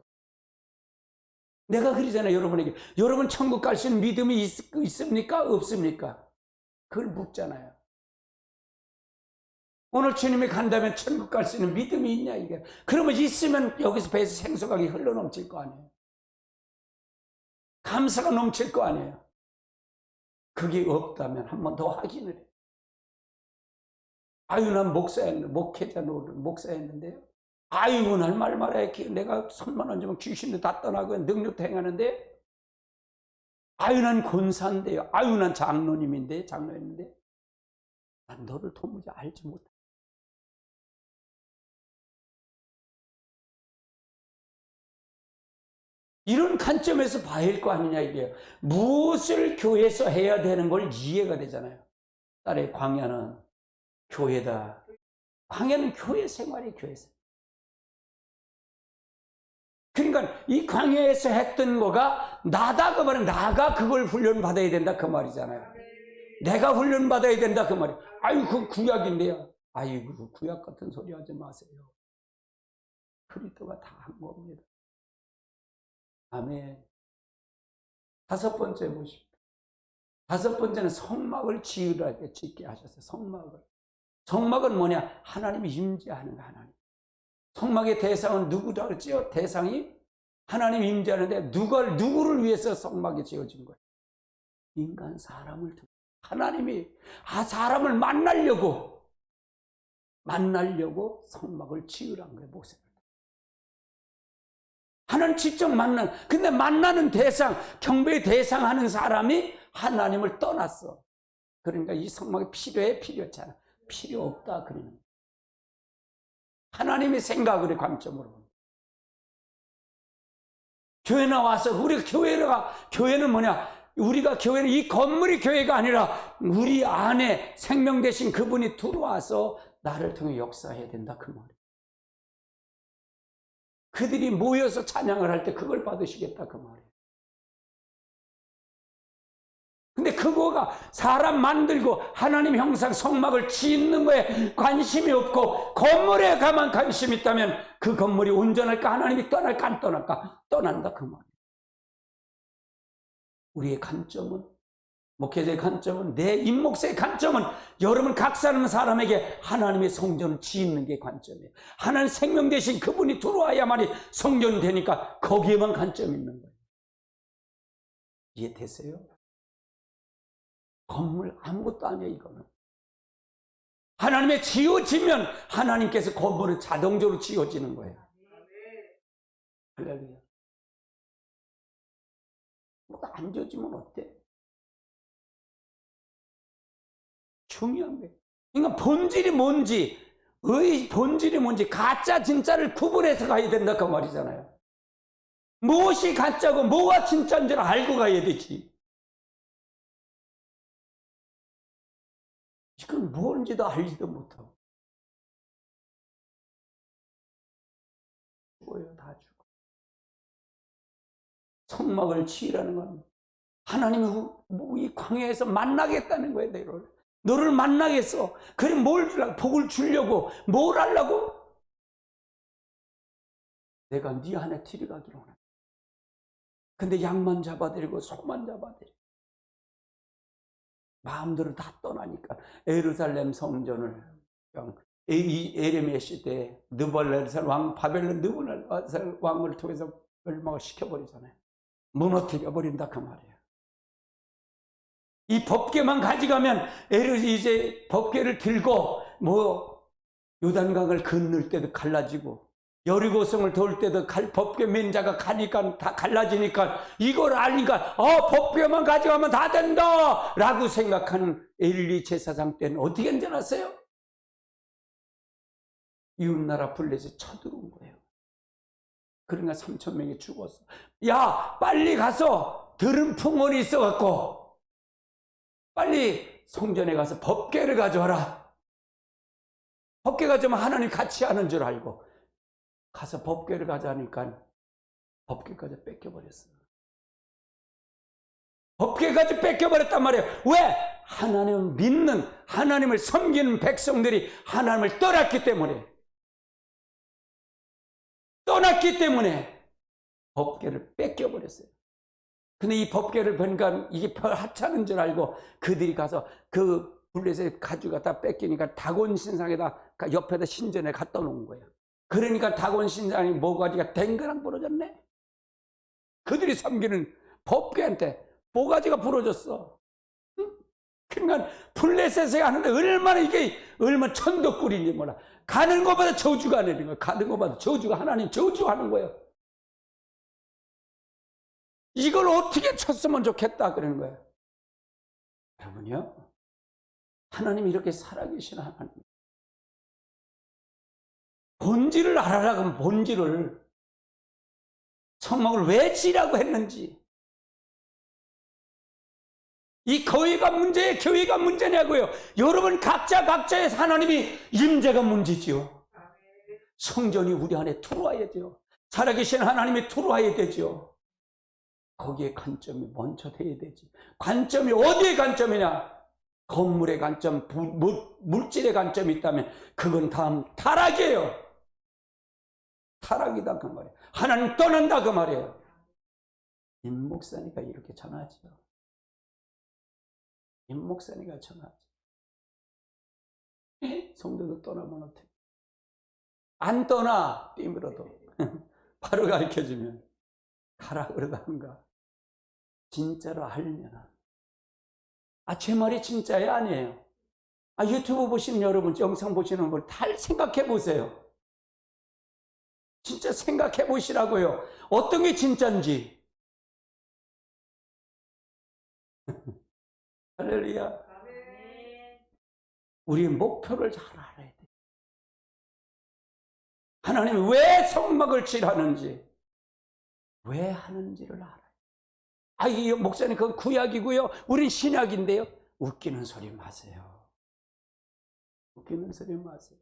내가 그러잖아요, 여러분에게. 여러분 천국 갈 수 있는 믿음이 있습니까? 없습니까? 그걸 묻잖아요. 오늘 주님이 간다면 천국 갈 수 있는 믿음이 있냐, 이게. 그러면 있으면 여기서 배에서 생수강이 흘러넘칠 거 아니에요. 감사가 넘칠 거 아니에요. 그게 없다면 한 번 더 확인을 해요. 아유, 난 목회자 목사였는데요. 아유, 날 말해. 내가 3만 원 주면 귀신도 다 떠나고 능력도 행하는데. 아유, 난 권사인데요. 아유, 난 장로였는데. 난 너를 도무지 알지 못해. 이런 관점에서 봐야 할 거 아니냐, 이게. 무엇을 교회에서 해야 되는 걸 이해가 되잖아요. 딸의 광야는 교회다. 광야는 교회 생활이 교회 생활. 그러니까 이 광야에서 했던 거가 나다 그 말은 나가 그걸 훈련받아야 된다 그 말이잖아요. 내가 훈련받아야 된다 그 말이에요. 아유, 그 구약인데요. 아이고, 구약 같은 소리 하지 마세요. 그리스도가 다 한 겁니다. 아멘. 다섯 번째 보십시오. 다섯 번째는 성막을 짓게 하셨어요. 성막은 뭐냐? 하나님이 임재하는 거, 하나님. 성막의 대상은 누구다 그랬지요? 대상이 하나님 임재하는데 누구를 위해서 성막이 지어진 거예요? 인간 사람을 통해. 하나님이 사람을 만나려고 성막을 지으란 거예요. 모세를. 하나님 직접 근데 만나는 대상, 경배의 대상 하는 사람이 하나님을 떠났어. 그러니까 이 성막이 필요치 않아. 필요 없다 그러는 거예요. 하나님의 생각을 관점으로. 교회 나와서 교회는 뭐냐? 교회는 이 건물이 교회가 아니라 우리 안에 생명 되신 그분이 들어와서 나를 통해 역사해야 된다 그 말이에요. 그들이 모여서 찬양을 할 때 그걸 받으시겠다 그 말이에요. 근데 그거가 사람 만들고 하나님 형상 성막을 짓는 거에 관심이 없고 건물에 가만 관심이 있다면 그 건물이 온전할까? 하나님이 떠날까? 안 떠날까? 떠난다 그 말이에요. 우리의 관점은, 목회자의 관점은, 내 임목사의 관점은 여러분 각 사람에게 하나님의 성전을 짓는 게 관점이에요. 하나님 생명 되신 그분이 들어와야만이 성전이 되니까 거기에만 관점이 있는 거예요. 이해되세요? 건물 아무것도 아니에요, 이거는. 하나님의 지어지면 하나님께서 건물을 자동적으로 지어지는 거예요. 할렐루야. 뭐가 안 지어지면 어때? 중요한 거예요. 그러니까 본질이 뭔지, 가짜 진짜를 구분해서 가야 된다 그 말이잖아요. 무엇이 가짜고 뭐가 진짜인 줄 알고 가야 되지. 지금 뭔지도 알지도 못하고 죽어요. 다 죽어. 성막을 치라는 건 하나님이 이 광야에서 만나겠다는 거예요. 너를 만나겠어. 그래 뭘 주려고? 복을 주려고. 뭘 하려고? 내가 네 안에 들어가기로 하네. 근데 양만 잡아들이고 소만 잡아들이고 마음대로 다 떠나니까 예루살렘 성전을 에레미야 시대에 느부갓네살 왕, 바벨론 느부갓네살 왕을 통해서 멸망을 시켜버리잖아요. 무너뜨려 버린다 그 말이에요. 이 법궤만 가져가면 이제 법궤를 들고 요단강을 건널 때도 갈라지고 여리고성을 돌 때도 법궤 맨자가 가니까 다 갈라지니까 이걸 아니까 법궤만 가져가면 다 된다 라고 생각하는 엘리 제사장 때는 어떻게 한줄 아세요? 이웃나라 블레셋 쳐들어온 거예요. 그러니까 3,000명이 죽었어. 야, 빨리 가서 들은 풍원이 있어갖고 빨리 성전에 가서 법궤를 가져와라. 법궤 가져오면 하나님 같이 하는 줄 알고 가서 법궤를 가져오니까 법궤까지 뺏겨버렸어요. 법궤까지 뺏겨버렸단 말이에요. 왜? 하나님을 믿는, 하나님을 섬기는 백성들이 하나님을 떠났기 때문에 법궤를 뺏겨버렸어요. 근데 이 법궤를 보니까 이게 하찮은 줄 알고 그들이 가서 그 블레셋 가져가다 뺏기니까 다곤 신상에다 옆에다 신전에 갖다 놓은 거예요. 그러니까 다곤 신상이 모가지가 댕그랑 부러졌네. 그들이 섬기는 법궤한테 모가지가 부러졌어. 그러니까 블레셋에 가는데 얼마나 천덕꿀인지 몰라. 가는 것마다 저주가 내리는 거예요. 가는 것마다 저주가, 하나님 저주하는 거예요. 이걸 어떻게 쳤으면 좋겠다 그러는 거예요. 여러분요, 하나님이 이렇게 살아계신 하나님, 본질을 알아라. 그러면 본질을, 성막을 왜 지라고 했는지, 이 교회가 문제예요, 교회가 문제냐고요. 여러분 각자의 하나님이 임재가 문제지요. 성전이 우리 안에 들어와야 돼요. 살아계신 하나님이 들어와야 되죠. 거기에 관점이 먼저 돼야 되지. 관점이 어디에 관점이냐? 건물의 관점, 물질의 관점이 있다면 그건 다음 타락이에요. 타락이다 그 말이에요. 하나님 떠난다 그 말이에요. 임 목사니까 이렇게 전하지요. 임 목사니까 전하지. 성도도 떠나면 어떡해? 안 떠나, 띠밀어도. 바로 가르쳐주면 가라 그러다는가. 진짜로 알면, 제 말이 진짜야 아니에요? 유튜브 보시는 여러분, 영상 보시는 분 다 생각해 보세요. 진짜 생각해 보시라고요. 어떤 게 진짜인지. 할렐루야. 우리의 목표를 잘 알아야 돼. 하나님이 왜 성막을 칠하는지, 왜 하는지를 알아요. 이 목사님 그건 구약이고요. 우린 신약인데요. 웃기는 소리 마세요. 웃기는 소리 마세요.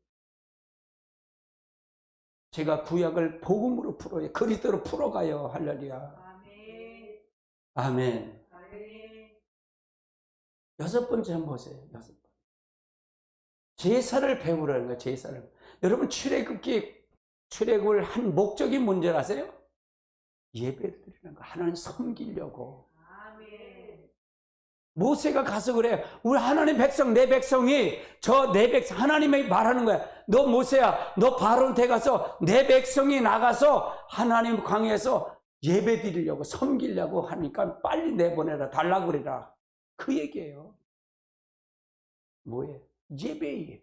제가 구약을 복음으로 풀어요. 그리스도로 풀어가요. 할렐루야. 아멘. 여섯 번째 한번 보세요. 여섯 번째. 제사를 배우라는 거예요. 제사를. 여러분 출애굽을 한 목적이 뭔지 아세요? 예배를 드리는 거. 하나님 섬기려고. 모세가 가서 그래요. 우리 하나님 백성, 내 백성이, 내 백성, 하나님이 말하는 거야. 너 모세야, 너 바로한테 가서 내 백성이 나가서 하나님 광야에서 예배 드리려고, 섬기려고 하니까 빨리 내보내라, 달라고 그래라. 그 얘기예요. 뭐예요? 예배예요.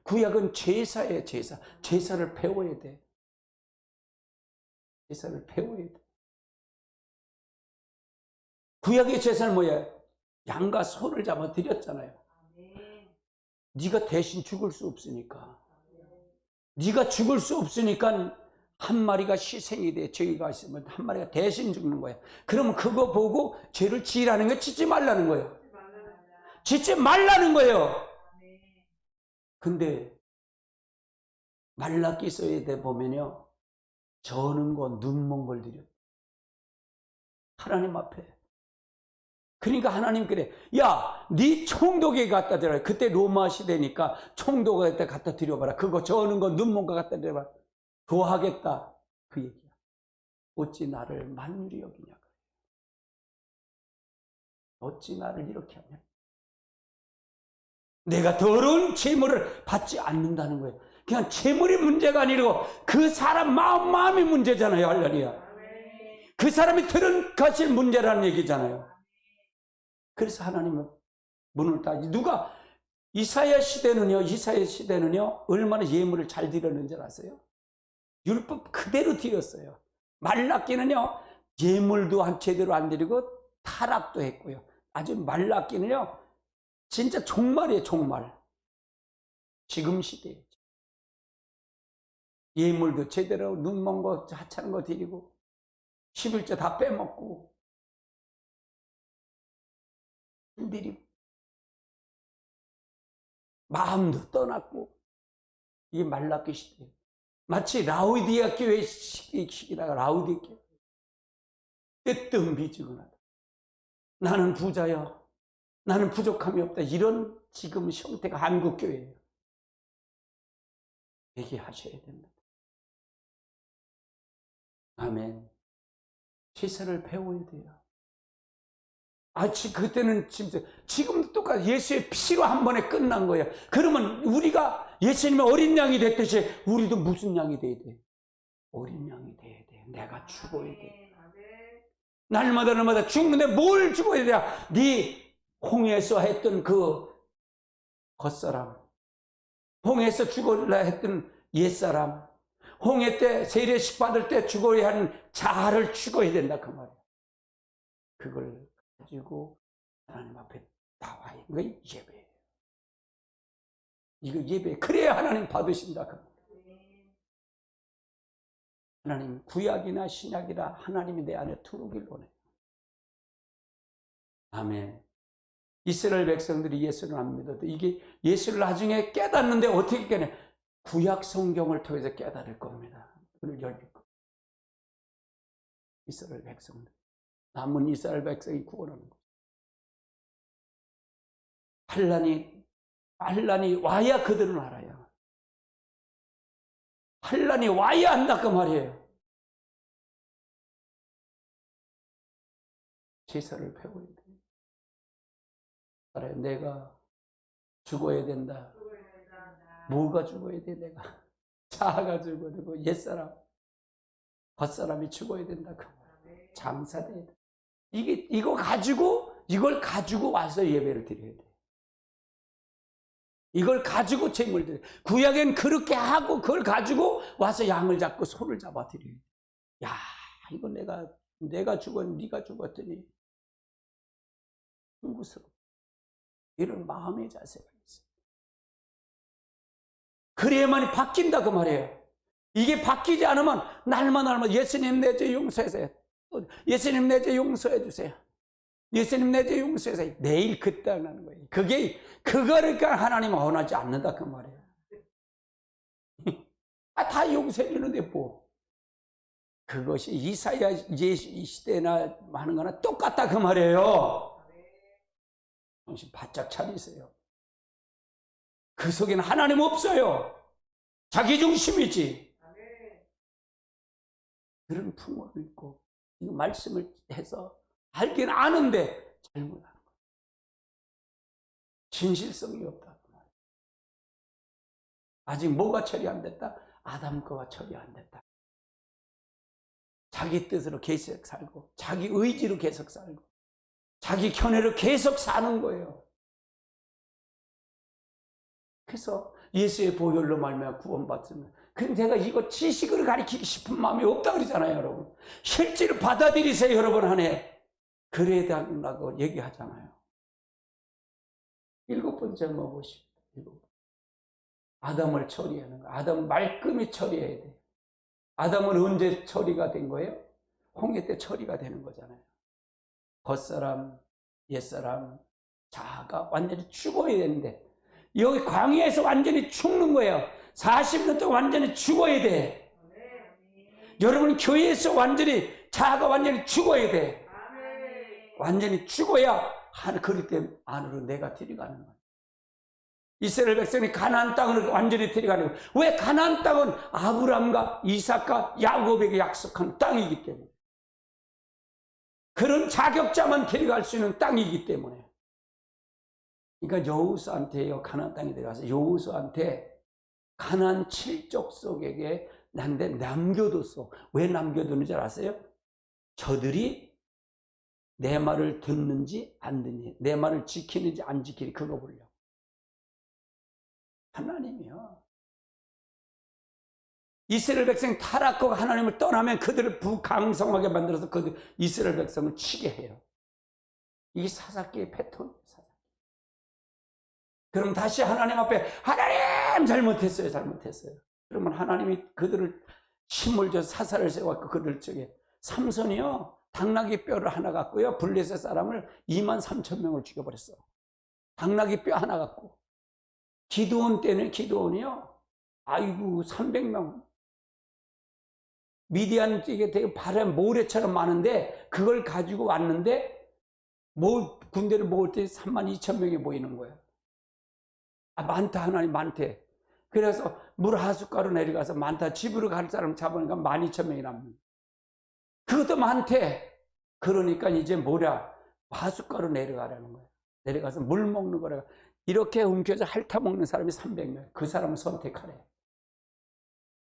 구약은 제사예요, 제사. 제사를 배워야 돼. 제사를 배워야 돼. 구약의 제사는 뭐예요? 양과 소를 잡아 드렸잖아요. 네가 대신 죽을 수 없으니까. 네가 죽을 수 없으니까 한 마리가 희생이 돼. 죄가 있으면 한 마리가 대신 죽는 거예요. 그러면 그거 보고 죄를 지으라는 거 짓지 말라는 거예요. 짓지 말라는 거예요. 근데 말라기서에 보면요, 저는 거 눈먼 걸 드려. 하나님 앞에. 그러니까 하나님 그래. 야, 네 총독에 갖다 드려. 그때 로마 시대니까 총독에 갖다 드려봐라. 그거 저는 거 눈먼 거 갖다 드려봐라. 좋아하겠다. 그 얘기야. 어찌 나를 만유리 여기냐. 어찌 나를 이렇게 하냐. 내가 더러운 재물을 받지 않는다는 거예요. 그냥 재물이 문제가 아니고 그 사람 마음이 문제잖아요. 할렐루야. 그 사람이 들은 것이 문제라는 얘기잖아요. 그래서 하나님은 문을 누가 이사야 시대는요 얼마나 예물을 잘 드렸는지 아세요? 율법 그대로 드렸어요. 말라기는요 예물도 제대로 안 드리고 타락도 했고요. 아주 말라기는요 진짜 종말이에요. 종말. 지금 시대에 예물도 제대로 눈먼 거 하찮은 거 드리고 11조 다 빼먹고 힘들이고 마음도 떠났고. 이게 말라기 시대예요. 마치 라우디아 교회 시기다가 라우디아 교회 뜨뜻미지근하다. 나는 부자야, 나는 부족함이 없다. 이런 지금 형태가 한국 교회예요. 얘기하셔야 됩니다. 아멘. 제사를 배워야 돼요. 그때는 지금도 똑같아요. 예수의 피로 한 번에 끝난 거예요. 그러면 우리가 예수님의 어린 양이 됐듯이 우리도 무슨 양이 돼야 돼? 어린 양이 돼야 돼. 내가 죽어야 돼. 날마다 죽는데 뭘 죽어야 돼? 네 홍해에서 했던 그 겉사람, 홍해에서 죽으려 했던 옛사람, 홍해 때 세례식 받을 때 죽어야 하는 자아를 죽어야 된다 그 말이에요. 그걸 가지고 하나님 앞에 나와야 이거 예배예요. 이거 예배. 그래야 하나님 받으신다 그 말이에요. 하나님 구약이나 신약이라 하나님이 내 안에 들어오길 원해요. 아멘. 이스라엘 백성들이 예수를 안 믿어도 이게 예수를 나중에 깨닫는데 어떻게 깨냐? 구약 성경을 통해서 깨달을 겁니다. 눈을 열릴 겁니다. 이스라엘 백성들. 남은 이스라엘 백성이 구원하는 거죠. 환란이 와야 그들은 알아요. 환란이 와야 한다 그 말이에요. 제사를 배워야 돼요. 알아요. 내가 죽어야 된다. 뭐가 죽어야 돼? 내가 자아가 죽어야 되고 옛사람, 겉사람이 죽어야 된다. 장사돼야 돼. 이걸 가지고 와서 예배를 드려야 돼. 이걸 가지고 제물 드려. 구약엔 그렇게 하고 그걸 가지고 와서 양을 잡고 소를 잡아 드려야 돼. 야, 이거 내가 죽었니? 네가 죽었더니 흥구스러워. 이런 마음의 자세가 있어요. 그래야만이 바뀐다 그 말이에요. 이게 바뀌지 않으면 날마다 예수님 내 죄 용서해주세요. 예수님 내 죄 용서해 주세요. 예수님 내 죄 용서해주세요. 내일 그때 하는 거예요. 그거니까 하나님은 원하지 않는다 그 말이에요. 다 용서해 주는데 뭐. 그것이 이사야 시대나 하는 거나 똑같다 그 말이에요. 정신 바짝 차리세요. 그 속에는 하나님 없어요. 자기 중심이지. 그런 풍요도 있고 이 말씀을 해서 알긴 아는데 잘못하는 거예요. 진실성이 없다. 아직 뭐가 처리 안 됐다? 아담 거가 처리 안 됐다. 자기 뜻으로 계속 살고 자기 의지로 계속 살고 자기 견해로 계속 사는 거예요. 그래서 예수의 보혈로 말미암아 구원받으면 그럼 제가 이거 지식으로 가르치기 싶은 마음이 없다 그러잖아요, 여러분. 실제로 받아들이세요, 여러분 안에. 그래야 된다고 얘기하잖아요. 7번째 뭐보십시오. 아담을 처리하는 거. 아담 말끔히 처리해야 돼요. 아담은 언제 처리가 된 거예요? 홍해 때 처리가 되는 거잖아요. 겉사람, 옛사람, 자아가 완전히 죽어야 되는데 여기 광야에서 완전히 죽는 거예요. 40년 동안 완전히 죽어야 돼. 여러분 교회에서 자아가 완전히 죽어야 돼. 완전히 죽어야 그럴 때 안으로 내가 들어가는 거예요. 이스라엘 백성이 가나안 땅을 완전히 들어가는 거예요. 왜? 가나안 땅은 아브람과 이삭과 야곱에게 약속한 땅이기 때문에. 그런 자격자만 데려갈 수 있는 땅이기 때문에. 그러니까 여호수아한테요, 가나안 땅에 들어가서 여호수아한테 가나안 7족속에게 난데 남겨뒀어. 왜 남겨두는 줄 아세요? 저들이 내 말을 듣는지 안 듣는지, 내 말을 지키는지 안 지키는지 그거 보려고. 하나님이요. 이스라엘 백성이 타락하고 하나님을 떠나면 그들을 부강성하게 만들어서 이스라엘 백성을 치게 해요. 이게 사사기의 패턴이에요. 그럼 다시 하나님 앞에 하나님 잘못했어요. 그러면 하나님이 그들을 힘을 줘서 사사를 세워갖고 그들 쪽에 삼손이요 당나귀 뼈를 하나 갖고요 블레셋 사람을 23,000명을 죽여버렸어. 당나귀 뼈 하나 갖고. 기드온 때는 기드온이요 아이고 300명 미디안 쪽에 되게 바람 모래처럼 많은데 그걸 가지고 왔는데 군대를 모을 때 32,000명이 모이는 거예요. 많다 하나님 많대. 그래서 물 하숫가로 내려가서 많다 집으로 갈 사람 잡으니까 12,000명이 남는. 그것도 많대. 그러니까 이제 뭐냐? 마숫가로 내려가라는 거야. 내려가서 물 먹는 거라. 이렇게 움켜서 핥아먹는 사람이 300명. 그 사람을 선택하래.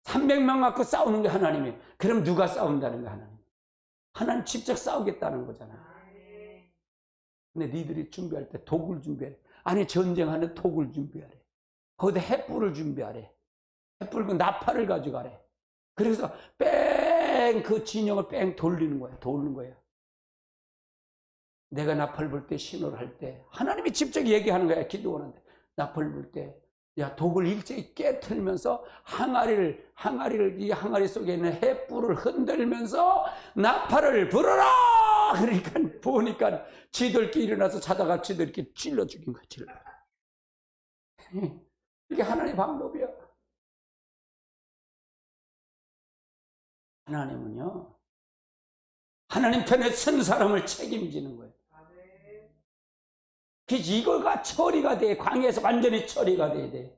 300명 갖고 싸우는 게 하나님이에요. 그럼 누가 싸운다는 거야, 하나님? 하나님 직접 싸우겠다는 거잖아. 근데 니들이 준비할 때 독을 준비해. 아니, 전쟁하는 독을 준비하래. 거기다 횃불을 준비하래. 횃불 그 나팔을 가져가래. 그래서 뺑 그 진영을 뺑 돌리는 거야. 도는 거야. 내가 나팔 불 때 신호를 할 때 하나님이 직접 얘기하는 거야. 기도하는데 나팔 불 때 야, 독을 일제히 깨트리면서 이 항아리 속에 있는 횃불을 흔들면서 나팔을 불어라! 그러니까 보니까 지들끼리 일어나서 자다가 지들끼리 찔러 죽인 거야. 찔러. 이게 하나님의 방법이야. 하나님은요, 하나님 편에 선 사람을 책임지는 거예요. 그래서 이거가 처리가 돼. 광야에서 완전히 처리가 돼야 돼.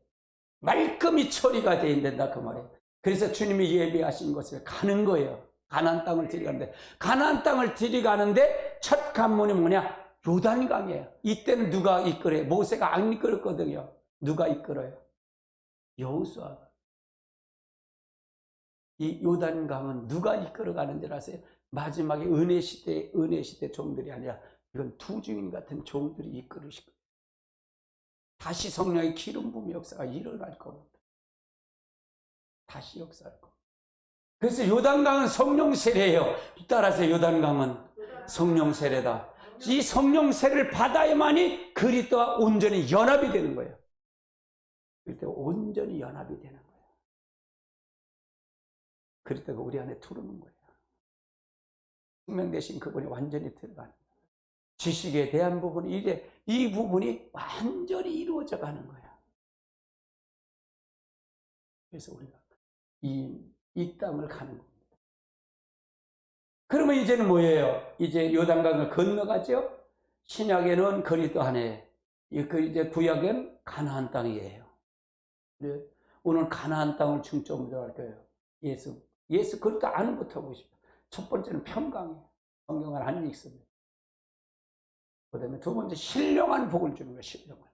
말끔히 처리가 돼야 된다 그 말이에요. 그래서 주님이 예비하신 곳에 가는 거예요. 가나안 땅을 들이가는데, 가나안 땅을 들이가는데 첫 관문이 뭐냐? 요단강이에요. 이때는 누가 이끌어요? 모세가 안 이끌었거든요. 누가 이끌어요? 여호수아가. 이 요단강은 누가 이끌어가는 줄 아세요? 마지막에 은혜 시대 종들이 아니라 이건 투주인 같은 종들이 이끌으실 거예요. 다시 성령의 기름 부음 역사가 일어날 겁니다. 다시 역사할 겁니다. 그래서 요단강은 성령 세례예요. 따라서 요단강은 성령 세례다. 이 성령 세례를 받아야만이 그리스도와 온전히 연합이 되는 거예요. 그리스도와 온전히 연합이 되는 거예요. 그리스도가 우리 안에 들어오는 거예요. 생명 대신 그분이 완전히 들어가는 거예요. 지식에 대한 부분이 이제 이 부분이 완전히 이루어져 가는 거야. 그래서 우리가 이 땅을 가는 겁니다. 그러면 이제는 뭐예요? 이제 요단강을 건너가죠. 신약에는 그리스도 안에, 이제 구약은 가나안 땅이에요. 오늘 가나안 땅을 중점으로 할 거예요. 예수 그리스도 아는 것부터 보고 싶어요. 첫 번째는 평강이에요. 성경을 안 읽습니다. 그 다음에 두 번째, 신령한 복을 주는 거예요. 신령한.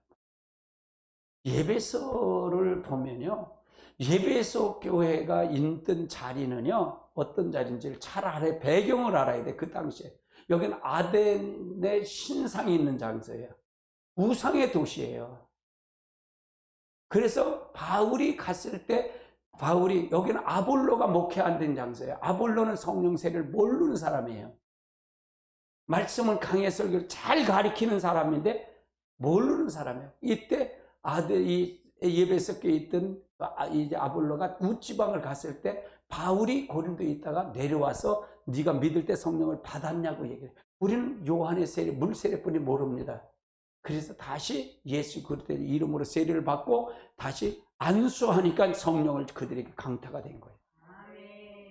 예배소를 보면요, 예배소 교회가 있던 자리는요, 어떤 자리인지를 잘 알아야, 배경을 알아야 돼. 그 당시에 여기는 아덴의 신상이 있는 장소예요. 우상의 도시예요. 그래서 바울이 갔을 때, 여기는 아볼로가 목회하는 장소예요. 아볼로는 성령 세례를 모르는 사람이에요. 말씀을 강해 설교를 잘 가리키는 사람인데 모르는 사람이에요. 이때 이 예배소 교회에 있던 이제 아볼로가 우지방을 갔을 때 바울이 고린도에 있다가 내려와서 네가 믿을 때 성령을 받았냐고 얘기해요. 우리는 요한의 세례, 물 세례뿐이 모릅니다. 그래서 다시 예수 그리스도의 이름으로 세례를 받고 다시 안수하니까 성령을 그들에게 강타가 된 거예요.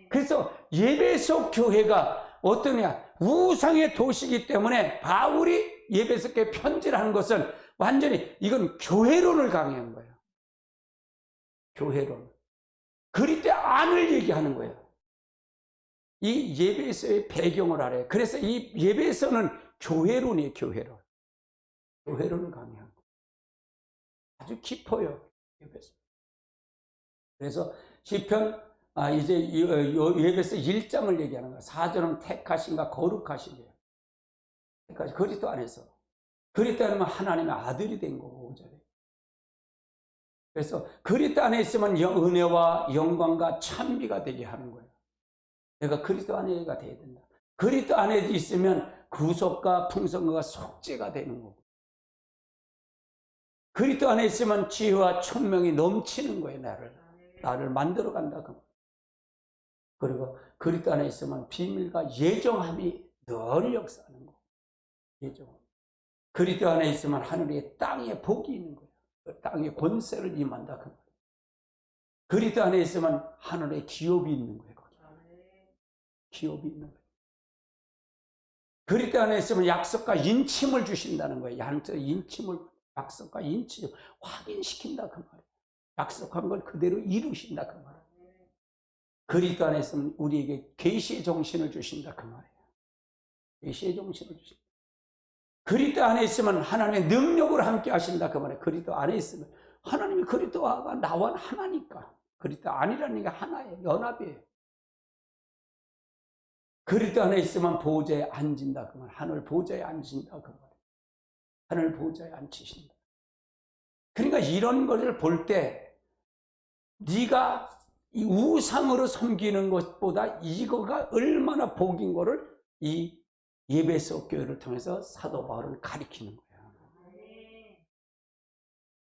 그래서 예배소 교회가 어떠냐? 우상의 도시이기 때문에 바울이 예배소 교회 편지를 하는 것은 완전히 이건 교회론을 강의한 거예요. 교회론. 그리스도 안을 얘기하는 거예요. 이 예배소의 배경을 알아요. 그래서 이 예배소는 교회론이에요. 교회론. 교회론을 강의한 거예요. 아주 깊어요. 예배소. 그래서 시편 이제 예배소 1장을 얘기하는 거예요. 4절은 택하신가 거룩하시게요. 그리스도 안에서. 그리스도 안에면 하나님의 아들이 된 거고, 5절에. 그래서 그리스도 안에 있으면 은혜와 영광과 찬미가 되게 하는 거예요. 내가 그리스도 안에가 돼야 된다. 그리스도 안에 있으면 구속과 풍성과 속죄가 되는 거고. 그리스도 안에 있으면 지혜와 총명이 넘치는 거예요. 나를 만들어 간다. 그리고 그리스도 안에 있으면 비밀과 예정함이 늘 역사하는 거예요. 예정함. 그리스도 안에 있으면 하늘의 땅에 복이 있는 거예요. 그 땅에 권세를 임한다. 그 말이에요. 그리스도 안에 있으면 하늘에 기업이 있는 거예요. 거기. 기업이 있는 거예요. 그리스도 안에 있으면 약속과 인침을 주신다는 거예요. 약속과 인침을 확인시킨다. 그 말이에요. 약속한 걸 그대로 이루신다. 그 말이에요. 그리스도 안에 있으면 우리에게 계시의 정신을 주신다 그 말이에요. 계시의 정신을 주신다. 그리스도 안에 있으면 하나님의 능력으로 함께 하신다 그 말이에요. 그리스도 안에 있으면 하나님이 그리스도가 나와 하나니까. 그리스도 아니라는 게 하나예요. 연합이에요. 그리스도 안에 있으면 보좌에 앉은다 그 말이에요. 하늘 보좌에 앉으신다 그 말이에요. 하늘 보좌에 앉히신다. 그러니까 이런 것을 볼 때 네가 이 우상으로 섬기는 것보다 이거가 얼마나 복인 거를 이 예배소 교회를 통해서 사도 바울은 가리키는 거예요.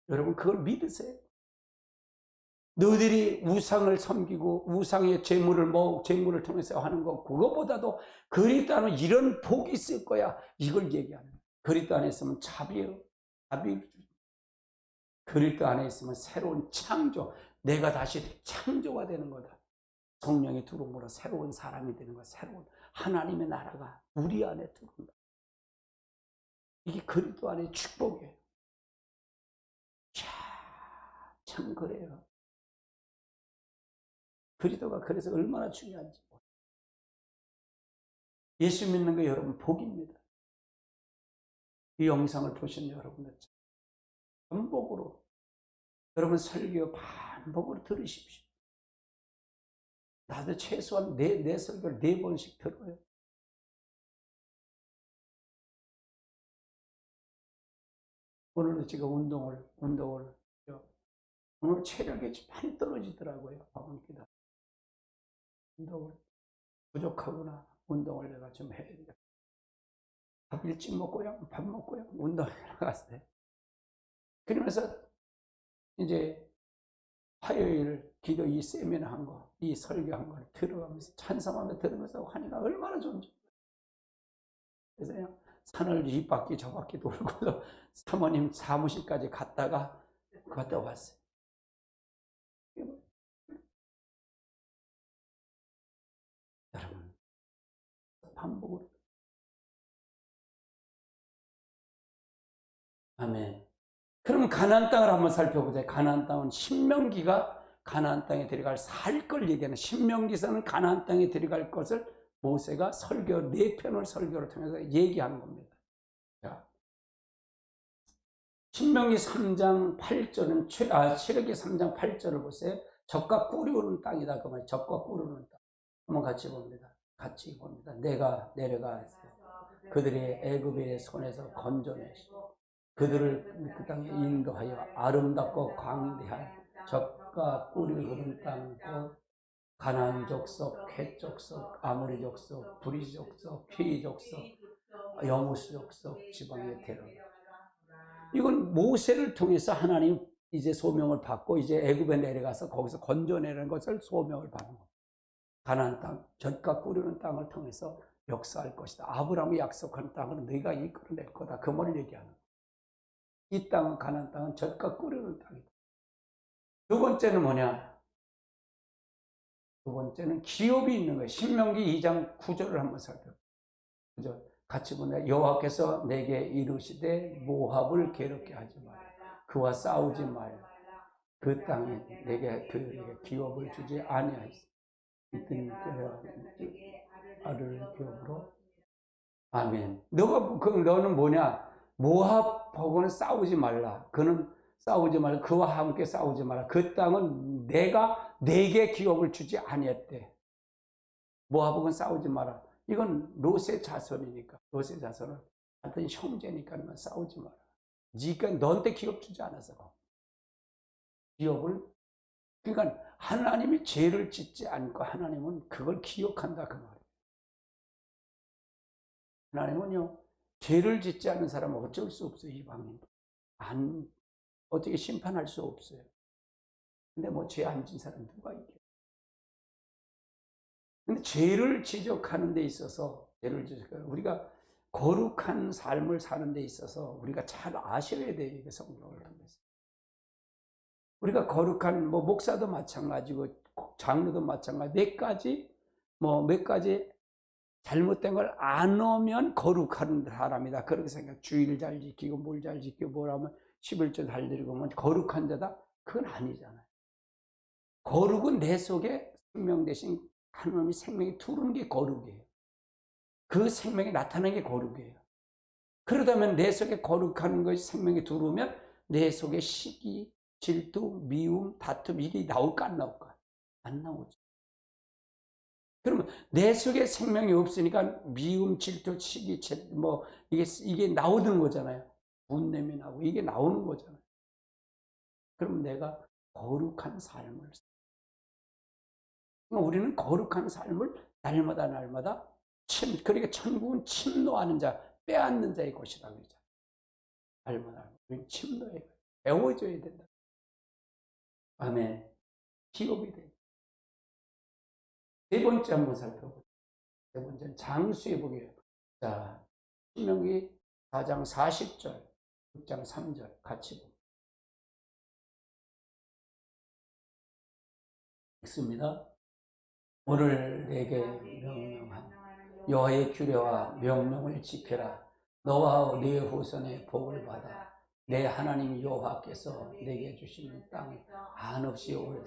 여러분 그걸 믿으세요. 너희들이 우상을 섬기고 우상의 재물을 통해서 하는 거 그거보다도 그리스도 안에 이런 복이 있을 거야. 이걸 얘기하는 거예요. 그리스도 안에 있으면 자비 그리스도 안에 있으면 새로운 창조, 내가 다시 창조가 되는 거다. 성령이 들어오므로 새로운 사람이 되는 거야. 새로운 하나님의 나라가 우리 안에 들어온다. 이게 그리스도 안의 축복이에요. 참 그래요. 그리스도가 그래서 얼마나 중요한지. 예수 믿는 거 여러분 복입니다. 이 영상을 보신 여러분들 반복으로 여러분 설교 반복으로 들으십시오. 나도 최소한 내 설교를 4번씩 들어요. 오늘도 제가 운동을 오늘 체력이 많이 떨어지더라고요. 아버님께다 운동을 부족하구나. 운동을 내가 좀 해야 돼. 밥 일찍 먹고요. 밥 먹고요. 운동에 나갔어요. 그러면서 이제 화요일 기도 이 세미나 한 거, 이 설교한 걸 들어가면서 찬송하며 들으면서 하니까 얼마나 좋은지. 그래서 그냥 산을 이 바퀴 저 바퀴 돌고서 사모님 사무실까지 갔다가 왔어요. 여러분 반복으로. 아멘. 그럼 가나안 땅을 한번 살펴보자. 가나안 땅은 신명기가 가나안 땅에 들어갈 살 걸 얘기하는, 신명기서는 가나안 땅에 들어갈 것을 모세가 설교 4편을 설교를 통해서 얘기하는 겁니다. 자, 신명기 3장 8절은 출애굽기 3장 8절을 보세요. 젖과 꿀이 오르는 땅이다 그 말이에요. 젖과 꿀이 오르는 땅. 한번 같이 봅니다. 내가 내려가 그들의 애굽의 손에서 건져내시고 그들을 그 땅에 인도하여 아름답고 광대한 젖과 꿀이 흐르는 땅, 가나안 족속, 헷 족속, 아모리 족속, 브리스 족속, 피리 족속, 여무스 족속 지방에 데려다. 이건 모세를 통해서 하나님 이제 소명을 받고 이제 애굽에 내려가서 거기서 건져내는 것을 소명을 받는 겁니다. 가나안 땅, 젖과 꿀이는 땅을 통해서 역사할 것이다. 아브라함이 약속한 땅을 너희가 이끌어낼 거다. 그 말을 얘기하는 거예요. 이 땅은, 가나안 땅은 젖과 꿀이는 땅이다. 두 번째는 뭐냐? 두 번째는 기업이 있는 거예요. 신명기 2장 9절을 한번 살펴보죠. 같이 보면 여호와께서 내게 이르시되 모압을 괴롭게 하지 말라. 그와 싸우지 말라. 그 땅에 내게 그에게 기업을 주지 아니하였으니 이든 아를 기업으로. 아멘. 너는 뭐냐? 모압하고는 싸우지 말라. 그는 싸우지 말라. 그와 함께 싸우지 말라. 그 땅은 내가 내게 기업을 주지 아니했대. 모압하고는 싸우지 마라. 이건 롯의 자손이니까. 롯의 자손은 하여튼 형제니까 싸우지 마라. 네가 너한테 기업 주지 않아서. 기업을, 그러니까 하나님이 죄를 짓지 않고 하나님은 그걸 기억한다 그 말이에요. 하나님은요, 죄를 짓지 않는 사람은 어쩔 수 없어요. 이방인 어떻게 심판할 수 없어요. 근데 뭐 죄 안 진 사람 누가 있겠어요. 근데 죄를 지적하는 데 있어서, 우리가 거룩한 삶을 사는 데 있어서 우리가 잘 아셔야 돼요. 이게 성경을 통해서. 우리가 거룩한, 목사도 마찬가지고, 장로도 마찬가지, 몇 가지 잘못된 걸 안 하면 거룩한 사람이다. 그렇게 생각. 주일 잘 지키고, 뭘 잘 지키고, 뭐라면 11조 잘 드리고, 뭐 거룩한 자다. 그건 아니잖아요. 거룩은 내 속에 생명 대신 하나님의 생명이 두르는 게 거룩이에요. 그 생명이 나타나는 게 거룩이에요. 그러다면 내 속에 거룩한 것이 생명이 들어오면 내 속에 시기, 질투, 미움, 다툼 이게 나올까 안 나올까? 안 나오죠. 그러면 내 속에 생명이 없으니까 미움, 질투, 시기, 뭐 이게 나오는 거잖아요. 분냄이 나고 이게 나오는 거잖아요. 그럼 내가 거룩한 삶을 우리는 거룩한 삶을 날마다 그러니까 천국은 침노하는 자, 빼앗는 자의 곳이다 그러죠. 날마다 우리는 침노해 배워줘야 된다. 아멘. 기업이 돼. 세 번째 한번 살펴보죠. 세 번째는 장수의 복이에요. 자, 신명기 4장 40절, 6장 3절 같이 봅니다. 읽습니다. 오늘 내게 명령한 여호와의 규례와 명령을 지켜라. 너와 네 후손의 복을 받아 내 하나님 여호와께서 내게 주시는 땅에 한없이 오래.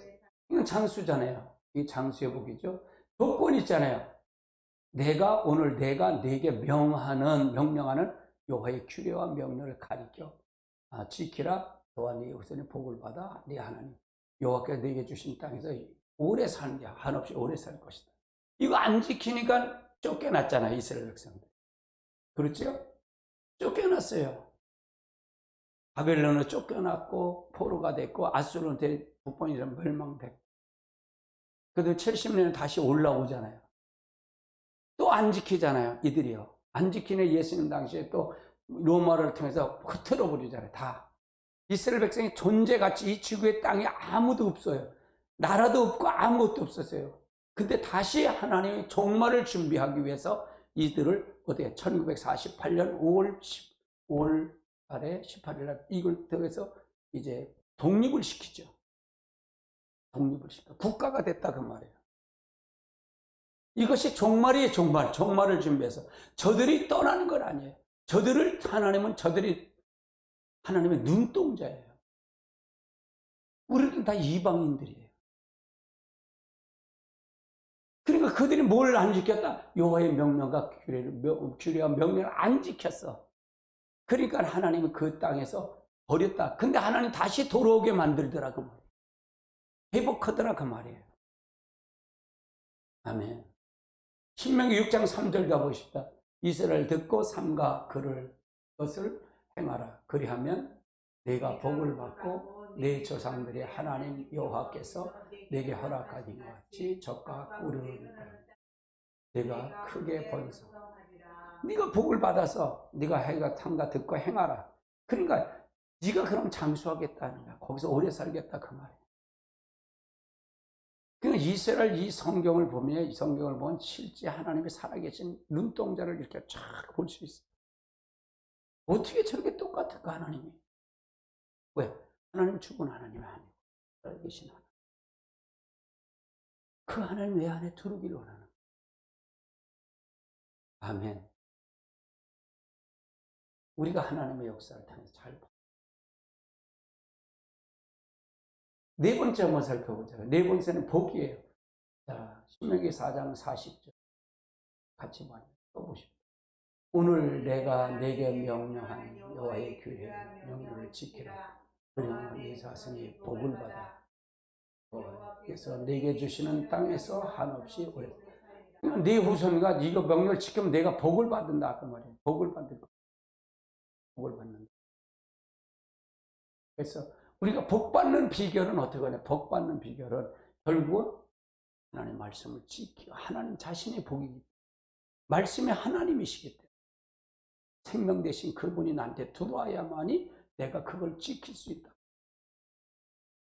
이건 장수잖아요. 이 장수의 복이죠. 조건 있잖아요. 내가 네게 명령하는 여호와의 규례와 명령을 가리켜 지키라. 너와 네 후손의 복을 받아 네 하나님 여호와께서 내게 주신 땅에서 오래 사는 게 한없이 오래 살 것이다. 이거 안 지키니까 쫓겨났잖아요. 이스라엘 백성들. 그렇죠? 쫓겨났어요. 바벨론으로 쫓겨났고 포로가 됐고 아수르한테 북방이랑 멸망됐고 그래도 70년에 다시 올라오잖아요. 또 안 지키잖아요. 이들이요. 안 지키는 예수님 당시에 또 로마를 통해서 흩어져 버리잖아요. 다. 이스라엘 백성의 존재가치 이 지구의 땅에 아무도 없어요. 나라도 없고 아무것도 없었어요. 근데 다시 하나님의 종말을 준비하기 위해서 이들을 어떻게 1948년 5월 달에 18일 날 이걸 통해서 이제 독립을 시키죠. 독립을 시켜. 국가가 됐다 그 말이에요. 이것이 종말이에요. 종말을 준비해서. 저들이 떠나는 건 아니에요. 하나님이 하나님의 눈동자예요. 우리는 다 이방인들이에요. 그러니까 그들이 뭘 안 지켰다? 여호와의 명령과 규례와 명령을 안 지켰어. 그러니까 하나님은 그 땅에서 버렸다. 근데 하나님 다시 돌아오게 만들더라 그 말이에요. 회복하더라 그 말이에요. 아멘. 신명기 6장 3절 가보십시다. 이스라엘 듣고 삼가 것을 행하라. 그리하면 내가 복을 받고 내 조상들의 하나님 여호와께서 내게 허락하신 것 같이 적과 꿀을 내가 크게 번성. 네가 복을 받아서 네가 해가 탐가 듣고 행하라. 그러니까 네가 그럼 장수하겠다는 거야. 거기서 오래 살겠다 그 말이야. 그러니까 이스라엘 이 성경을 보면 실제 하나님의 살아계신 눈동자를 이렇게 쫙 볼 수 있어요. 어떻게 저렇게 똑같을까 하나님이? 왜? 하나님 죽은 하나님이 아니고 살아계신 하나님. 그 하나님 내 안에 들어오기를 원하는 거예요. 아멘. 우리가 하나님의 역사를 통해서 잘 봐. 네 번째 한번 살펴보자. 네 번째는 복이에요. 자, 신명기 4장 40절 같이 써보십시오. 오늘 내가 내게 명령한 여호와의 규례 명령을 지키라. 그리하면 네 자손이 복을 받아 여호와께서 내게 주시는 땅에서 한없이 오래. 네 후손과 이거 명령을 지키면 내가 복을 받는다 그 말이에요. 복을 받을 거. 복을 받는다. 그래서 우리가 복 받는 비결은 어떻게 하냐? 복 받는 비결은 결국은 하나님의 말씀을 지키고 하나님 자신의 복이기 때문에 말씀이 하나님이시기 때문에 생명 대신 그분이 나한테 들어와야만이 내가 그걸 지킬 수 있다.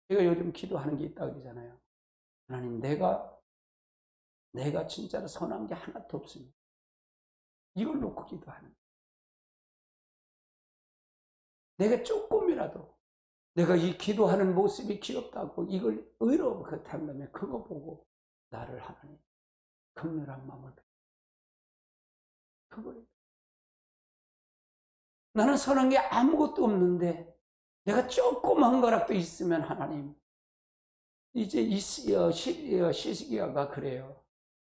제가 요즘 기도하는 게 있다 그러잖아요. 하나님 내가 진짜로 선한 게 하나도 없습니다. 이걸 놓고 기도하는 거예요. 내가 조금이라도 내가 이 기도하는 모습이 귀엽다고 이걸 의로 그렇다면 그거 보고 나를 하나님 긍휼한 마음을 그거예요. 나는 선한 게 아무것도 없는데 내가 조그만 거라도 있으면 하나님 이제 시스기야가 그래요.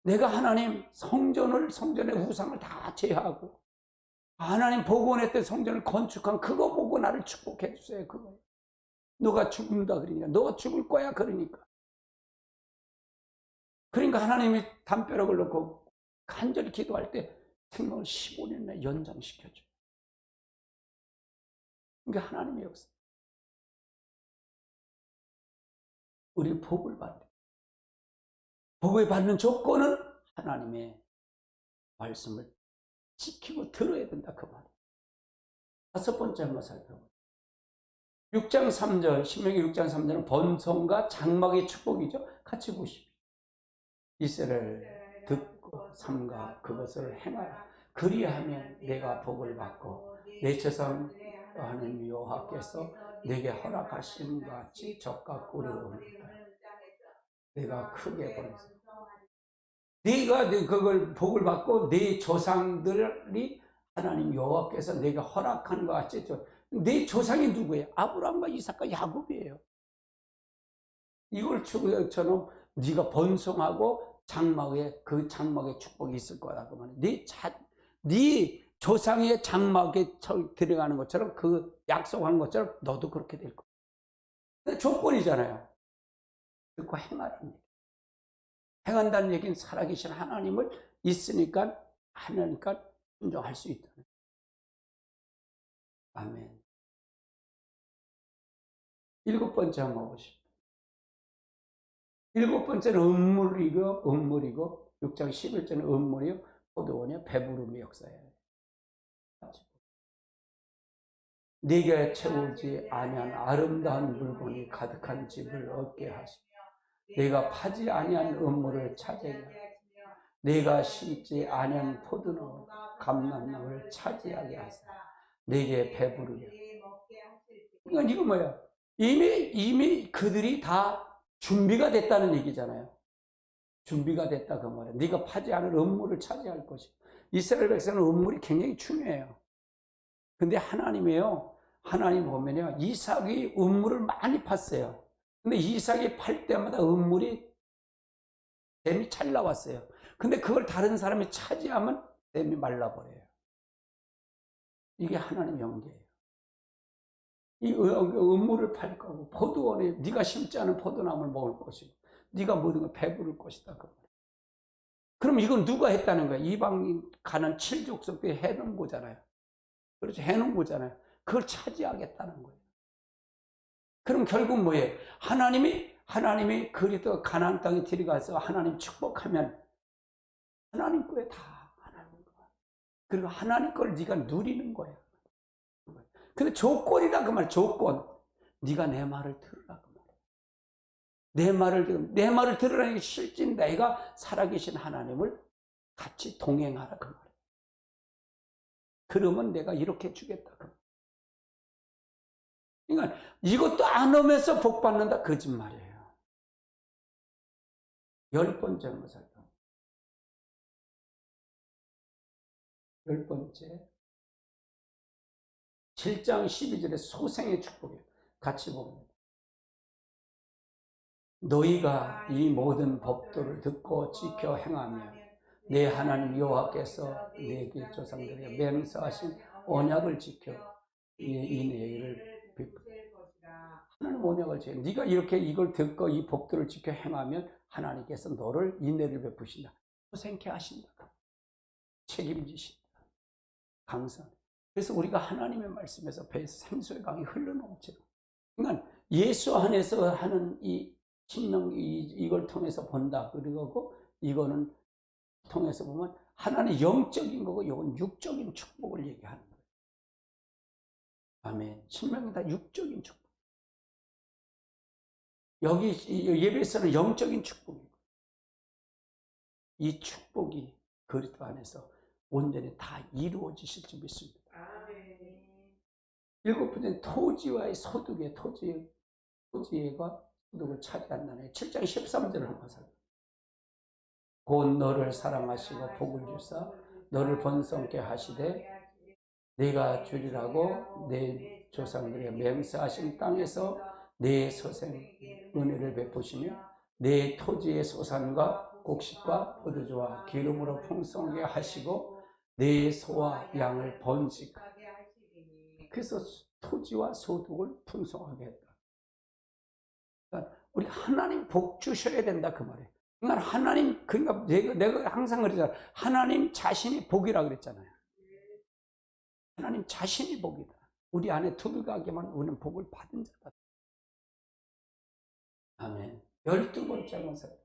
내가 하나님 성전의 우상을 다 제하고 하나님 복원했던 성전을 건축한 그거 보고 나를 축복해 주세요. 그거. 너가 죽는다 그러니까. 너가 죽을 거야 그러니까. 그러니까 하나님이 담벼락을 놓고 간절히 기도할 때 생명을 15년이나 연장시켜줘요. 이게 하나님의 역사. 우리 복을 받는. 복을 받는 조건은 하나님의 말씀을 지키고 들어야 된다 그 말이에요. 다섯 번째 한번 살펴보죠. 6장 3절, 신명기 6장 3절은 번성과 장막의 축복이죠. 같이 보십시오. 이스라엘 듣고 삼가 그것을 행하라. 그리하면 내가 복을 받고 내 조상 하나님 여호와께서 내게 허락하신 것 같이 적과 꿀을 얻는다. 내가 크게 벌어서 네가 그걸 복을 받고 네 조상들이 하나님 여호와께서 내게 허락한 것 같이 네 조상이 누구예요? 아브라함과 이삭과 야곱이에요. 이걸 처럼 네가 번성하고 그 장막에 축복이 있을 거다 그 말이야. 네 조상의 장막에 들어가는 것처럼 그 약속한 것처럼 너도 그렇게 될 거야. 근데 조건이잖아요. 듣고 행하라는 얘기. 행한다는 얘기는 살아계신 하나님을 있으니까 하나니까 순종할 수 있다는 거예요. 아멘. 일곱 번째 한번 보십시오. 일곱 번째는 음물이고 6장 11절은 음물이요 포도원이요 배부름의 역사예요. 네게 채우지 아니한 아름다운 물건이 가득한 집을 얻게 하시며 네가 파지 아니한 음물을 차지하게 하시며 네가 심지 아니한 포도나무 감람나무를 차지하게 하시며 네게 배부르게. 그러니까 이거 뭐야? 이미 그들이 다 준비가 됐다는 얘기잖아요. 준비가 됐다 그 말이에요. 네가 파지 않은 음물을 차지할 것이. 이스라엘 백성은 음물이 굉장히 중요해요. 근데 하나님 보면요, 이삭이 음물을 많이 팠어요. 근데 이삭이 팔 때마다 음물이 댐이 잘 나왔어요. 근데 그걸 다른 사람이 차지하면 댐이 말라버려요. 이게 하나님 연계예요. 이 음물을 팔 거고 포도원에 네가 심지 않은 포도나무를 먹을 것이고 네가 모든 걸 배부를 것이다. 그럼 이건 누가 했다는 거야? 이방 가난 7족속들이 해놓은 거잖아요. 그렇죠. 해놓은 거잖아요. 그걸 차지하겠다는 거예요. 그럼 결국 뭐예요? 하나님이 그리스도 가나안 땅에 들어가서 하나님 축복하면 하나님 거에 다 하나님 거야. 그리고 하나님 걸 네가 누리는 거야. 근데 조건이다 그 말. 조건. 네가 내 말을 들으라 그 말. 내 말을 들으라는 게 실제 내가 살아계신 하나님을 같이 동행하라 그 말. 그러면 내가 이렇게 주겠다 그 말. 그러니까 이것도 안 오면서 복 받는다 거짓말이에요. 열 번째 한번 살펴. 열 번째 7장 12절에 소생의 축복이에요. 같이 봅니다. 너희가 이 모든 법도를 듣고 지켜 행하며 내 하나님 여호와께서 내게 조상들에게 맹세하신 언약을 지켜 이 내일을 베풀 것이다. 하나님 언약을 지켜 네가 이렇게 이걸 듣고 이 법도를 지켜 행하면 하나님께서 너를 인내를 베푸신다. 소생케 하신다. 책임지신다. 강선. 그래서 우리가 하나님의 말씀에서 배에서 생수의 강이 흘러넘치고. 그러니까 예수 안에서 하는 이 신명 이걸 통해서 본다. 그리고 이거는 통해서 보면 하나는 영적인 거고 이건 육적인 축복을 얘기하는 거예요. 아멘. 신명이 다 육적인 축복. 여기 예배에서는 영적인 축복이고 이 축복이 그리스도 안에서 온전히 다 이루어지실 줄 믿습니다. 일곱 번째는 토지와의 소득의 토지가 소득을 차지한다는 7장 13절을 한번 살펴보세요. 곧 너를 사랑하시고 복을 주사 너를 번성케 하시되 네가 주리라고 내 조상들에게 맹세하신 땅에서 내 소생 은혜를 베푸시며 내 토지의 소산과 곡식과 포도주와 기름으로 풍성하게 하시고 내 소와 양을 번식하게 하시리니. 그래서 토지와 소득을 풍성하게 했다. 그러니까 우리 하나님 복 주셔야 된다 그 말이에요. 그러니까 하나님, 그러니까 내가 항상 그러잖아요. 하나님 자신이 복이라 그랬잖아요. 하나님 자신이 복이다. 우리 안에 들어가게만 우리는 복을 받은 자다. 아멘. 12번째는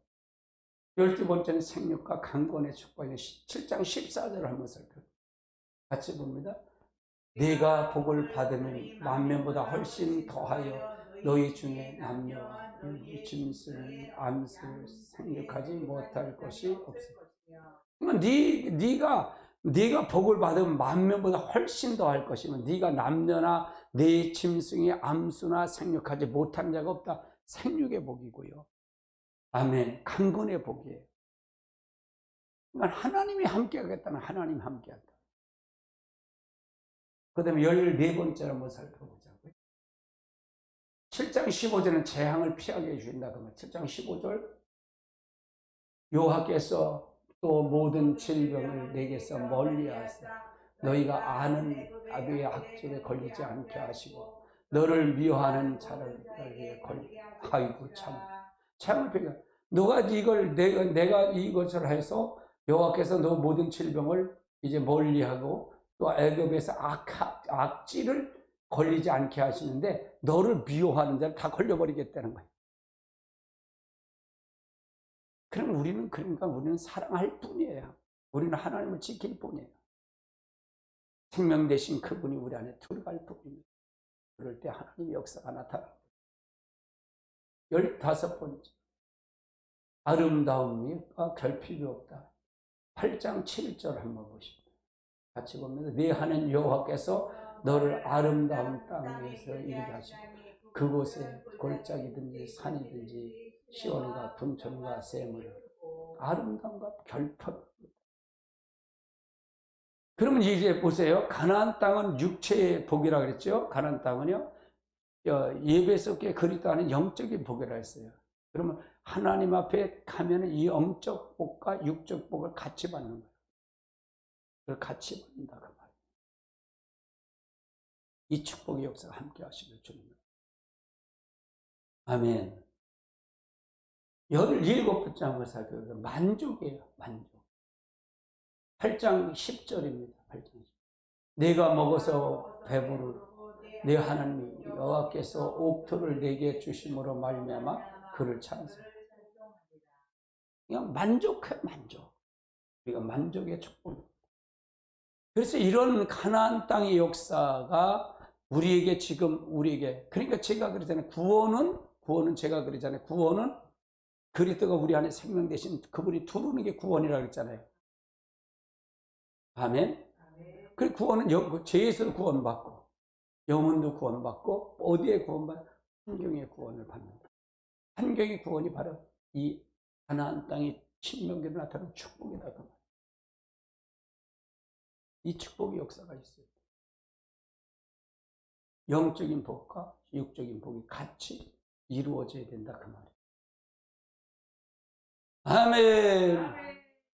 12번째는 생육과 강건의 축복이 7장 14절을 한번 살펴보세요. 같이 봅니다. 네가 복을 받으면 만면보다 훨씬 더하여 너희 중에 남녀와 짐승, 암술 생육하지 못할 것이 없으리라. 그러니까 네가 복을 받으면 만면보다 훨씬 더할 것이면 네가 남녀나 네 짐승이 암수나 생육하지 못한 자가 없다. 생육의 복이고요. 아멘. 강건의 복이에요. 그러니까 하나님이 함께하겠다는 하나님 함께한다. 그 다음에 14번째로 한번 살펴보자고요. 7장 15절은 재앙을 피하게 해주신다. 그러면 7장 15절 여호와께서 또 모든 질병을 내게서 멀리하사 너희가 아는 아비의 악질에 걸리지 않게 하시고 너를 미워하는 자들에게 걸리게 아이고 참을 피가 너가 이걸 내가 이것을 해서 여호와께서 너 모든 질병을 이제 멀리하고 또 애굽에서 악질을 걸리지 않게 하시는데 너를 미워하는 자를 다 걸려버리겠다는 거예요. 그럼 우리는 사랑할 뿐이에요. 우리는 하나님을 지킬 뿐이에요. 생명 대신 그분이 우리 안에 들어갈 뿐입니다. 그럴 때 하나님의 역사가 나타납니다. 15번째 아름다움과 결핍이 없다. 8장 7절 한번 보십니다. 같이 봅니다. 네 하나님 여호와께서 너를 아름다운 땅에서 일게 하시고 그곳에 골짜기든지 산이든지 시온과 분천과 샘을 아름다움과 결핍. 그러면 이제 보세요. 가나안 땅은 육체의 복이라 그랬죠. 가나안 땅은요. 예배석에 그리스도 안에 영적인 복이라 했어요. 그러면 하나님 앞에 가면 이 영적 복과 육적 복을 같이 받는 거예요. 그걸 같이 받는다 그 말이에요. 이 축복의 역사가 함께 하시길 주님. 아멘. 17번째 한번 살펴보면 만족이에요. 만족. 8장 10절입니다. 8장 10절. 내가 먹어서 배부르고 내 하나님 여호와께서 옥토를 내게 주심으로 말미암아 그를 찬송합니다. 그냥 만족해 만족. 우리가 만족의 축복. 그래서 이런 가나안 땅의 역사가 우리에게 그러니까 제가 그러잖아요. 구원은 제가 그러잖아요. 구원은 그리스도가 우리 안에 생명 대신 그분이 들어오는 게 구원이라고 했잖아요. 아멘. 그 구원은 죄에서 구원받고 영혼도 구원받고 어디에 구원받고 환경의 구원을 받는다. 환경의 구원이 바로 이 가나안 땅의 신명기로 나타나는 축복이다. 이 축복의 역사가 있어요. 영적인 복과 육적인 복이 같이 이루어져야 된다 그 말이에요. 아멘.